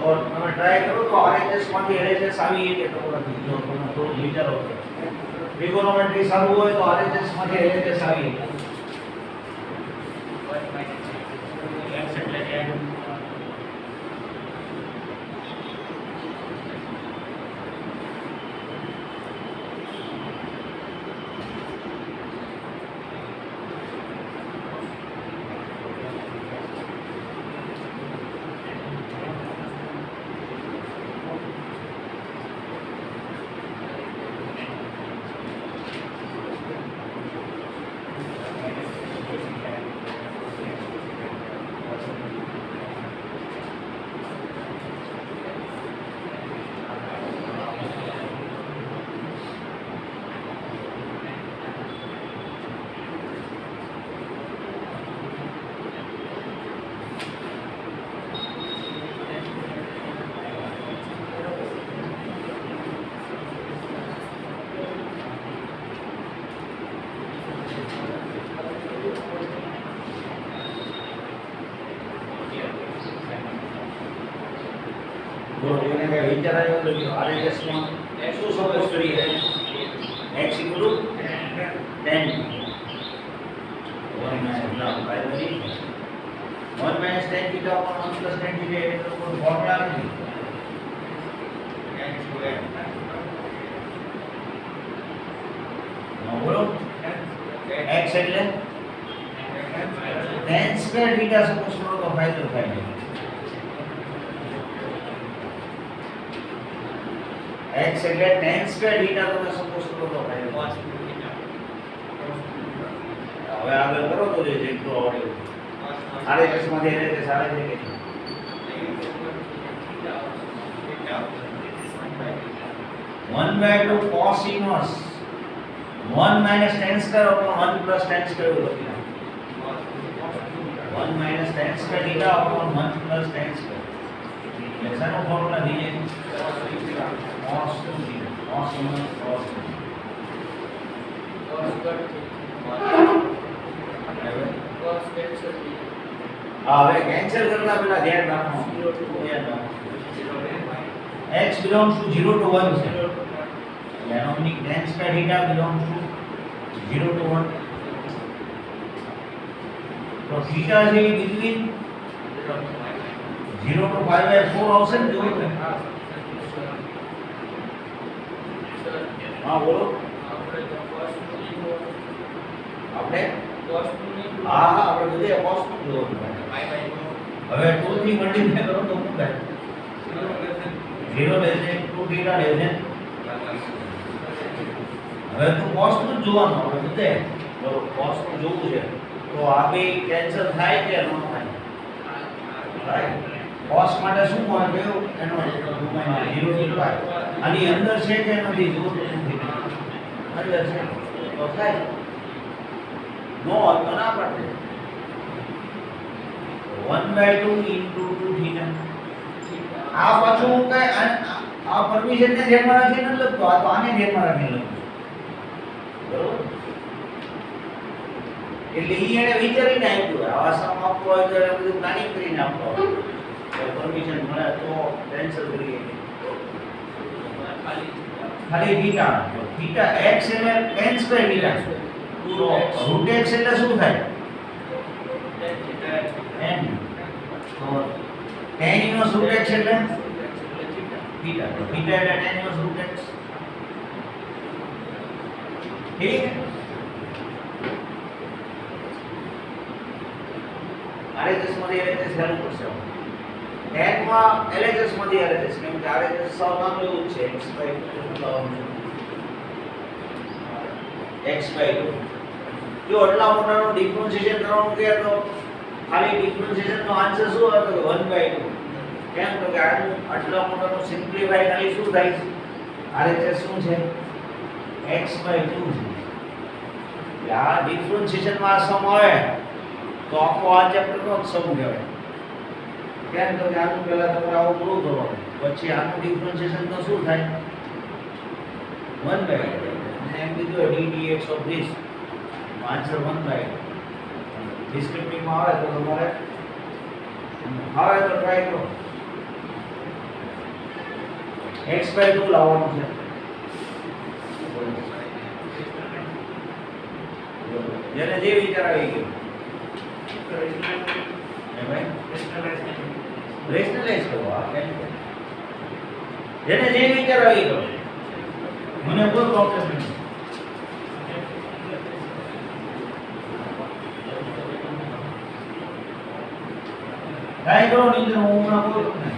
और તમે ટ્રાય કરો તો RHS માંથી LHS આવી કે તો નથી જો તમે થોડું વિચારો ટ્રિગોનોમેટ્રી સારું હોય તો RHS માંથી LHS આવી x એટલે કે વિચાર આવ્યો લખ્યો RHS માં શું સપોઝ કરીએ x = tan 1 minus tan theta upon 1 plus tan theta એટલે કોઈ ફોર્મ્યુલા નથી બોલો x એટલે tan square theta સપોઝ કરો તો ફાયદો થાય x એટલે tan square theta તમે સપોઝ કરો તો ફાયદો હવે આગળ કરો તો જે જેટલું આવડે RHS માંથી RHS આવે છે કે 1/2 cos inverse 1 minus tan square upon 1 plus tan square લખી નાખો 1 minus tan square theta upon 1 plus tan square એસાનો ફોર્મ્યુલા દીજે cos 2 theta cos inverse cos 2 હવે કેન્સલ કરતા પહેલા ધ્યાન રાખો x belongs to 0 to 1 છે એનો meaning tan square theta belongs to 0 to 1 તો theta છે between 0 to 5/4 આવશે ને જોયું ને હા બોલો આપણે હા આપણે બધે cos જોવું હવે 2 થી મલ્ટીપ્લાય કરો તો શું થાય 0 less than 2 theta less than હવે તો cos નું જોવાનું હવે બધે તો cos નું જોવું છે તો આ બે કેન્સલ થાય કે ન થાય રાઈટ cos માટે શું હોય ગયો એનો 0 થી 5 આની અંદર છે કે નથી જો તો અંદર છે તો થાય નો તો ના પડે 1/2 into 2 theta આ પાછું કઈ આ પરમિશન ને ધ્યાનમાં રાખીને લખતો આ તો આને ધ્યાનમાં રાખીને લખતો બરોબર એટલે ઈ એને વિચારીને આપ્યું આવા સમ આપવો હોય તો એ બધું પ્લાનિંગ કરીને આપતો હોય પરમિશન મળે તો કેન્સલ કરીએ ખાલી થીટા થીટા x એટલે tan square theta તો √x એટલે શું થાય n તો tan inverse √x એટલે theta તો theta એટલે tan inverse √x ઠીક RHS માંથી LHS ચાલુ કરશે tan માં LHS માંથી RHS કેમ કે RHS સૌમાં એવું છે x/2 જો આટલા મોટાનો ડિફરન્શિએશન કરવાનું કહે તો ખાલી ડિફરન્શિએશન નો આન્સર શું હતો કે 1/2 કેમ તો કે આટલા મોટાનો સિમ્પ્લિફાય ખાલી શું થાય છે RHS શું છે x/2 છે આ ડિફરન્શિએશન માં સમ આવે તો આખો આ ચેપ્ટર નો સમ કહેવાય કેમ તો કે આનું પહેલા તમારે આવું પૂરું કરવાનું પછી આનું ડિફરન્શિએશન તો શું થાય 1/2 એમ કીધું ddx of this answer 1/2 descriptive માં આવે તો તમારે આવે તો ટ્રાય કરો x/2 લાવવાનું છે જેને જે વિચાર આવી ગયો એ ભાઈ રેશનલાઇઝ કરો આ કેમ જેને જે વિચાર આવી ગયો મને કોઈ પ્રોબ્લેમ નથી ટ્રાય કરો નીચે હું ના કોઈ નહીં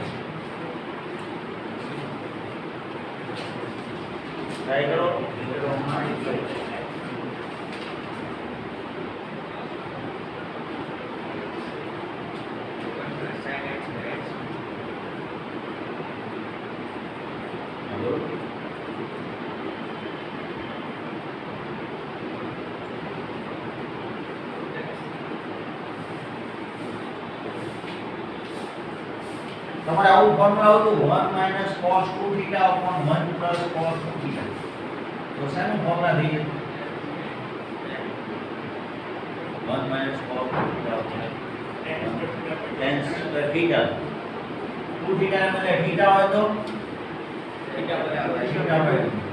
ટ્રાય કરો નીચે હું ના તમારે આવું ફોર્મ્યુલા આવતું 1 cos 2 theta upon 1 plus cos 2 theta તો શેનું ફોર્મ્યુલા થઈ જાય 1 cos 2 theta upon tan square theta 2 theta ને બદલે theta હોય તો થીટા બાય 2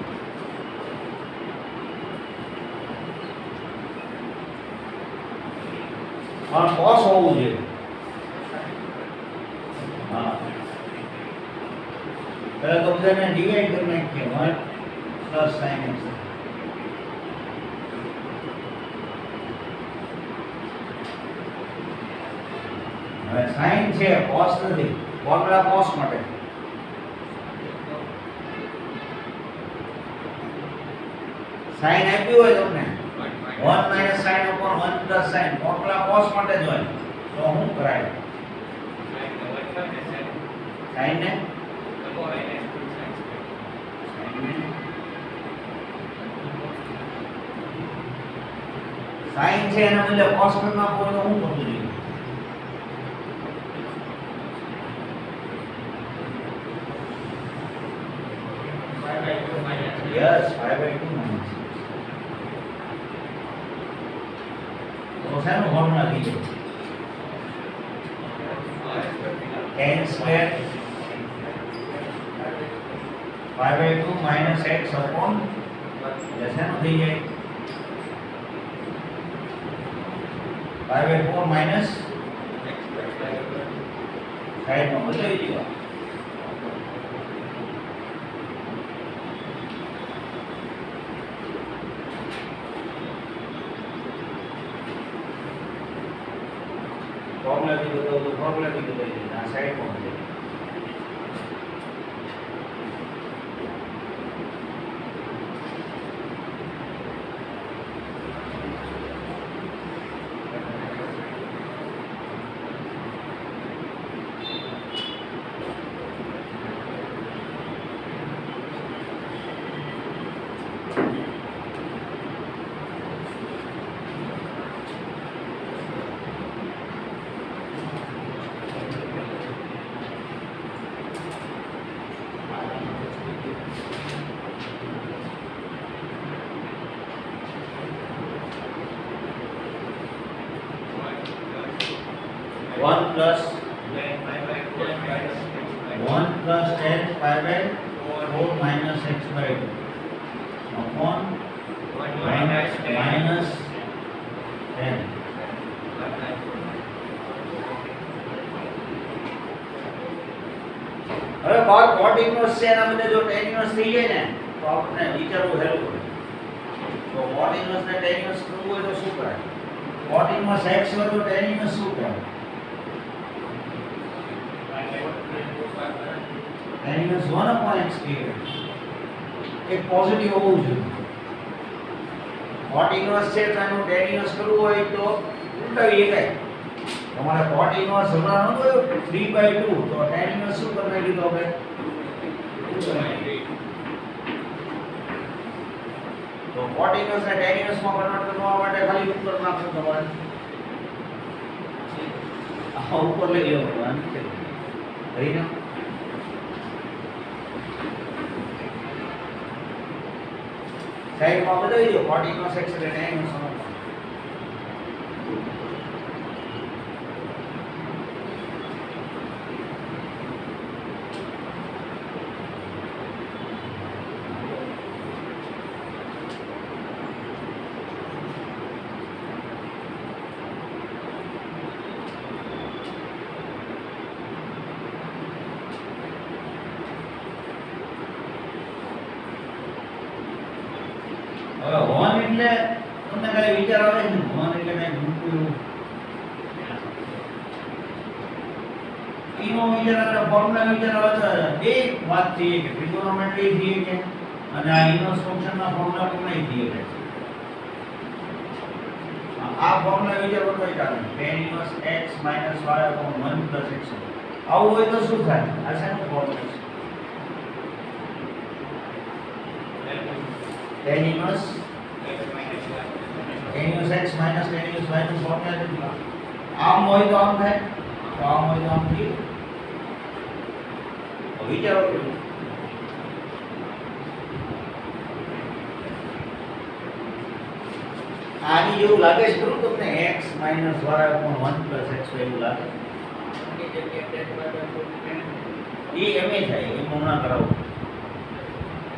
પણ cos હોવું જોઈએ. હા પહેલા તો બધાને ડિવાઈડ કરી નાખીએ 1 પ્લસ sin x. હવે sin છે cos નથી, ફોર્મ્યુલા cos માટે sin આપ્યું હોય તમને 1 minus sin upon 1 plus sin formula cos માટે જ હોય તો શું કરાય? sin ને sin છે એના બદલે cos કરી નાખો તો શું કરવું જોઈએ? Yes, 5/2 minus 6. તો શાનો ફોર્મ્યુલા કીધો? tan square 5/2 minus x upon શાનો થઈ જાય 5/4 minus સાઈડમાં બદલાવી દીધો. ફોર્મ્યુલા થી બતાવો તો ફોર્મ્યુલા થી બતાવી દે આ સાઈડ માં છે. One plus 10 5/4 minus x/2 upon minus 10. હવે cot inverse છે એના બદલે જો tan inverse થઈ જાય ને તો આપણે વિચારવું હેલું પડે. તો cot inverse ને tan inverse કરવું હોય તો શું કરાય? cot inverse x હોય તો tan inverse શું કરાય? tan inverse 1 upon x કહેવાય. એક પોઝિટિવ હોવું જોઈએ. cot inverse છે તો એનું tan inverse કરવું હોય તો ઉલટાવી શકાય. તમારે cot inverse હમણાં ન ગયો 3/2 તો tan inverse શું કરી નાખ્યું તો આપણે તો cot inverse ને tan inverse માં કન્વર્ટ કરવા માટે ખાલી ઉપર નાખવું તમારે. આ ઉપર લઈ લેવાનું છે રહી ને સાઈડમાં બદલી દો cot inverse x એટલે tan inverse સમાન. હવે 1 એટલે તમને કઈ વિચાર આવે છે? 1 એટલે કઈ મૂકવું ઈનો વિચાર આવે, ફોર્મ્યુલા વિચાર આવે તો એક વાત છે કે ટ્રિગોનોમેટ્રી થી કે અને આ ઇનવર્સ ફંક્શનના ફોર્મ્યુલા પણ નહીં થઈએ છે. આ ફોર્મ્યુલા વિચાર કરતો હોય ચાલે tan inverse x - y upon 1 plus x. આવું હોય તો શું થાય? આ શેનો ફોર્મ્યુલા છે? tan inverse x minus tan inverse y નું ફોર્મ્યુલા છે. આમ હોય તો આમ થાય, તો આમ હોય તો આમ થાય. તો વિચારો કે આની જેવું લાગે છે ખરું તમને x minus y upon 1 plus x એવું લાગે? એ એમ થાય, એ હમણાં કરાવું.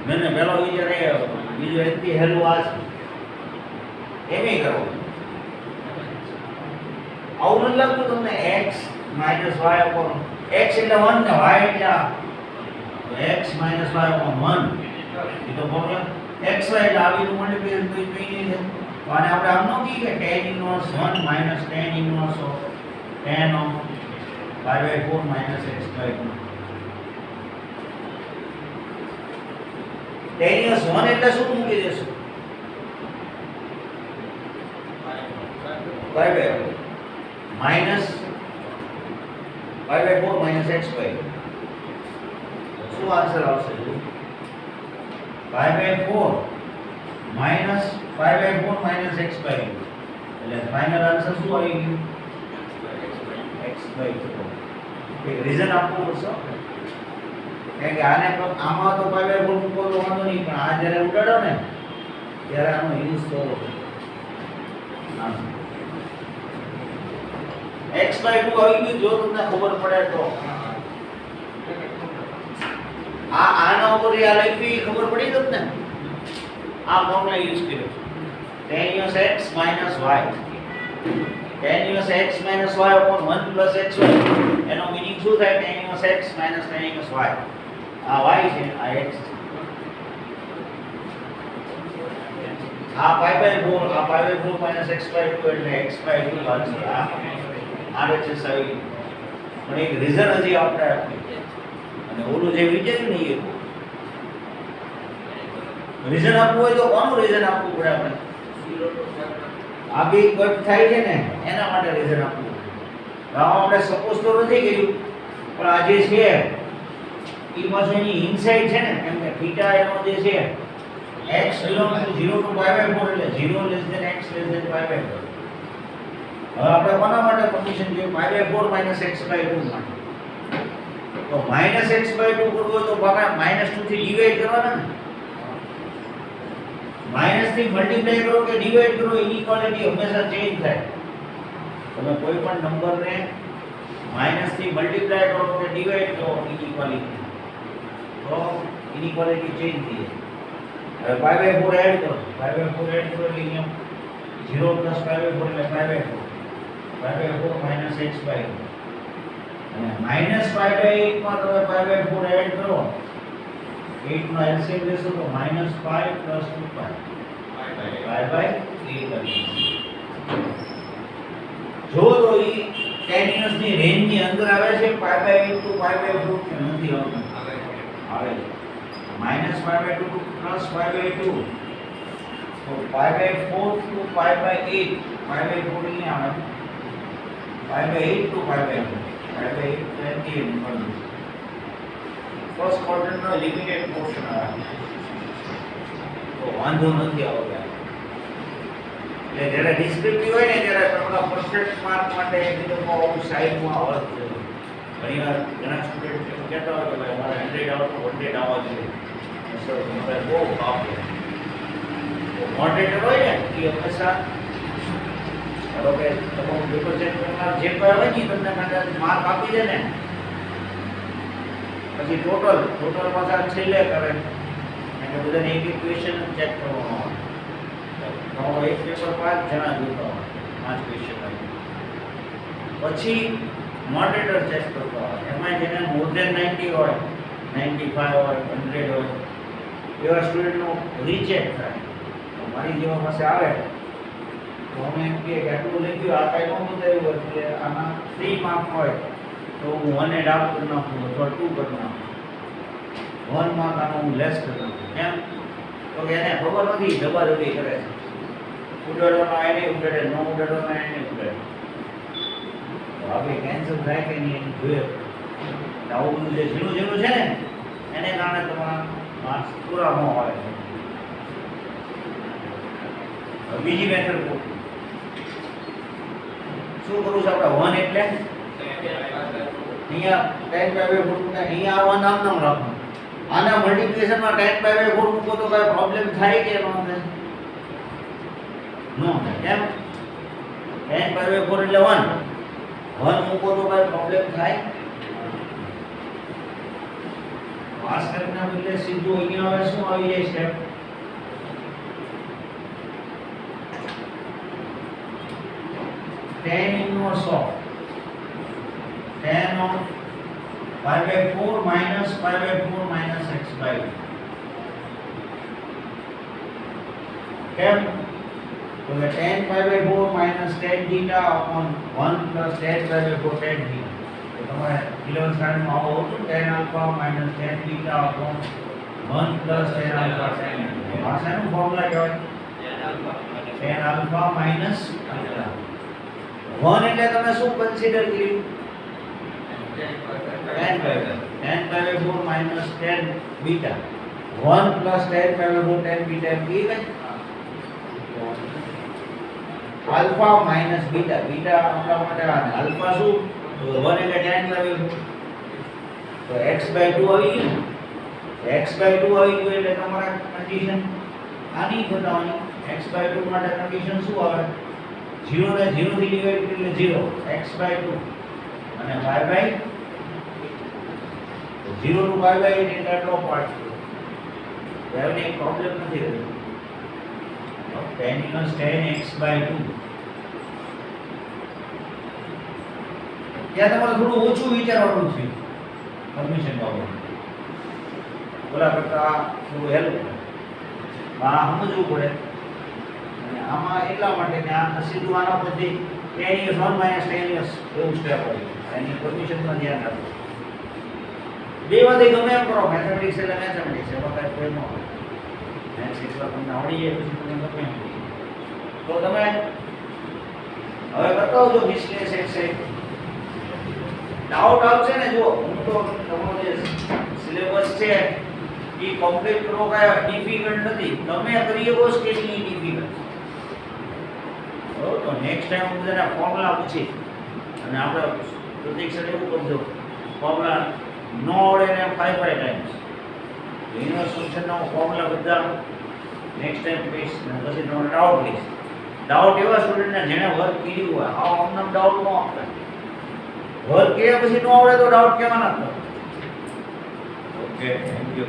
મને પેલો વિચાર એ આવ્યો, બીજો એકથી હેલું આ છે એમ કરો. આવું નથી લાગતું તમને? x minus y upon x એટલે 1 ને y એટલે આ. તો x માઇનસ વાય અપોન 1 એ તો ફોર્મ્યુલા x y એટલે આવીનું મલ્ટીપ્લિકેશન કોઈ જોઈ નહીં. તો આને આપણે આમ ન કહીએ કે tan inverse 1 minus tan inverse of tan of y by 4 minus x by 2. tan inverse 1 એટલે શું મૂકી દેશું? y by 4 minus y by 4 minus x by 2. શું આન્સર આવશે? y by 4 minus y by 4 minus x by 2. એટલે final answer શું આવી ગયું? x by 4. એક રીઝન આપવું પડશે કારણ કે આને આમાં તો y by 4 મૂકો તો વાંધો નહીં, પણ આ જ્યારે ઉડાડો ને ત્યારે આનો યુઝ થવો x by 2 આવી ગયું. જો તમને ખબર પડે તો આના ઉપર આ લખી ખબર પડી તમને? આ ફોર્મ્યુલા યુઝ કર્યો tan inverse x minus y. tan inverse x minus y upon 1 plus xy. એનો મીનિંગ શું થાય? tan inverse x minus tan inverse y. આ y છે, આ x છે. આ pi by 4, આ pi by 4 minus x by 2 એટલે x by 2 આન્સર. આ RHS આવી ગયું. પણ એક રીઝન હજી આપણે આપ્યું અને ઓલું જે વિચાર્યું ને એ રીઝન આપવું હોય તો કોનું રીઝન આપવું પડે? આપણે આ બે કટ થાય છે ને એના માટે રીઝન આપવું પડે. આપણે સપોઝ તો નથી કર્યું, પણ આ જે છે એ પાછું એની ઇનસાઇડ છે ને, કેમ કે થીટા એનો જે છે x belongs to 0 to pi by 4 એટલે 0 less than x less than pi by 4. હવે આપણે કોના માટે કન્ડિશન જોઈએ? pi by 4 minus x by 2 માટે. તો minus x by 2 કરવું હોય તો minus 2 થી ડિવાઇડ કરવાના ને. માઇનસ થી મલ્ટીપ્લાય કરો કે ડિવાઇડ કરો, ઇનઇક્વાલિટી હંમેશા ચેન્જ થાય. તમે કોઈ પણ નંબરને માઇનસ થી મલ્ટીપ્લાય કરો કે ડિવાઇડ કરો ઇનઇક્વાલિટી, તો ઇનઇક્વાલિટી ચેન્જ થઈ જાય. હવે pi by 4 એડ કરો, pi by 4 એડ કરો એટલે અહીંયા 0 plus pi by 4 એટલે pi by 4, pi by 4 minus x by 2 અને minus pi by 8 માં તમે pi by 4 એડ કરો, 8 નો LCM લેશો તો minus 5 plus 2 pi by 3 કરી. જો તો ઈ tan inverse ની રેન્જ ની અંદર આવે છે pi by 8 to pi by 4 કે નથી આવતું? આવે છે. minus pi by 2 to plus pi by 2, તો pi by 4 to pi by 8, pi by 4 नहीं આવે, pi by 8 to pi by 2, pi by 8 20 નંબર. ફર્સ્ટ ક્વોડ્રન્ટ નો લિમિટેડ પોર્શન આવે તો વાંધો નથી આવતો. એટલે જ્યારે ડિસ્ક્રિપ્ટિવ હોય ને ત્યારે તમારા પરફેક્ટ માર્ક માટે એકદમ સાઈડમાં વર્ક છે. ઘણીવાર ઘણા સ્ટુડન્ટ કહેતા હોય કે ભાઈ અમારે 100 આવતો 100 આવવા જોઈએ, સર મારે બહુ કામ છે. તો મોડરેટર હોય ને એ હંમેશા ધારો કે તમારું પેપર ચેક કરનાર જે કોઈ આવે ને તમને માર્ક આપી દે ને, પછી ટોટલ પાછા છેલ્લે કરે એટલે બધાને એક એક ક્વેશ્ચન ચેક કરવાનો આવે. તો એક પેપર 5 જણા જોતા હોય, 5 ક્વેશ્ચન આવે, પછી મોડરેટર ચેક કરતો હોય. એમાં જેને મોર ધેન 90 હોય, 95 હોય, 100 હોય, એવા સ્ટુડન્ટનો રીચેક થાય. તો મારી જેવા પાસે આવે તો અમે એમ કહીએ કે આટલું લખ્યું, આ કાંઈ નહોતું થયું એટલે આમાં 3 માર્ક હોય તો હું 1 એડ આપ કરી નાખું અથવા 2 કરી નાખું, 1 માર્ક આનો હું લેસ કરી નાખું. કેમ? તો કે એને ખબર નથી, જબરદસ્તી કરે છે. ઉડાડવાનો એને ઉડાડે, ન ઉડાડવાનો એને ઉડાડે. તો આપણે કેન્સલ થાય કે નહીં એનું જોઈએ. આવું બધું જે ઝીણું છે ને એને કારણે તમારા માર્ક્સ પૂરા ન આવે. બીજી મેથડ શું કરું છું આપણે? 1 એટલે અહીંયા 10 by 4 મૂકતા અહીંયા આ 1 નામ રાખવાનું. આના મલ્ટીપ્લિકેશનમાં 10 by 4 મૂકો તો કઈ પ્રોબ્લેમ થાય કે ન થાય? નો થાય. કેમ? 10 by 4 એટલે 1 મૂકો તો કઈ પ્રોબ્લેમ થાય? આ સ્ટેપના બદલે સીધું અહીંયા આવે શું આવી જાય step tan inverse of tan of pi by 4 minus pi by 4 minus x by 2. કેમ તો કે tan pi by 4 minus tan theta upon 1 plus tan pi by 4 tan theta. તો તમારે 11th સ્ટાન્ડર્ડ માં આવો હતો tan alpha minus tan theta upon 1 plus tan alpha tan theta. આ શાનું formula કહેવાય? tan alpha minus theta. 1 એટલે તમે શું કન્સિડર કર્યું? tan pi by 4 minus tan beta. 1 plus tan pi by 4 tan beta એ કઈ alpha minus beta. beta આપણા માટે આ alpha શું? તો 1 એટલે tan pi by 4. તો x by 2 આવી ગયું. x by 2 આવી ગયું એટલે તમારા કન્ડિશન આની બતાવવાની. x by 2 માટે કન્ડિશન શું આવે? 0 ને 0 થી ડિવાઇડ એટલે 0 x by 2 અને y by 0 નું y by 8 એટલે આટલો પાર્ટ છે. હવે એક પ્રોબ્લેમ નથી રહ્યો. tan inverse tan x by 2 ત્યાં તમારે થોડું ઓછું વિચારવાનું છે પરમિશન બાબત. બોલા કરતા થોડું હેલ્પ આ સમજવું પડે. અને આમાં એટલા માટે કે આ સીધું આના પરથી tan inverse 1 minus tan inverse એવું સ્ટેપ હોય. એની પરમિશનમાં ધ્યાન રાખો. બેમાંથી ગમે એમ કરો. મેથમેટિક્સ એટલે મેથમેટિક્સ એમાં કાંઈ કોઈ ન હોય. મેથ્સ એટલા તમને આવડી જાય પછી તમે ગમે એમ કરો. તો તમે હવે કરતા હોજો વિશ્લેષ એક્સરસાઇઝ. ડાઉટ આવશે ને જો હું તો તમારો જે સિલેબસ છે એ કમ્પ્લીટ કરવો કાંઈ ડિફિકલ્ટ નથી. તમે કરી શકો સ્કેલની ડિફિકલ્ટ. તો નેક્સ્ટ ટાઈમ હું બધાના ફોર્મ્યુલા પૂછી અને આપણે પ્રતિક્ષણ એવું કરજો ફોર્મ્યુલા ન આવડે ને 5 ટાઈમ્સ ઇન્વર્સ ફંક્શનના ફોર્મ્યુલા બધા નેક્સ્ટ ટાઈમ કહીશ ને પછી તમારે ડાઉટ લઈશ. ડાઉટ એવા સ્ટુડન્ટને જેણે વર્ક કર્યું હોય આમ ડાઉટ ન આપે. વર્ક કર્યા પછી ન આવડે તો ડાઉટ કેવા ના કરો. Okay thank you.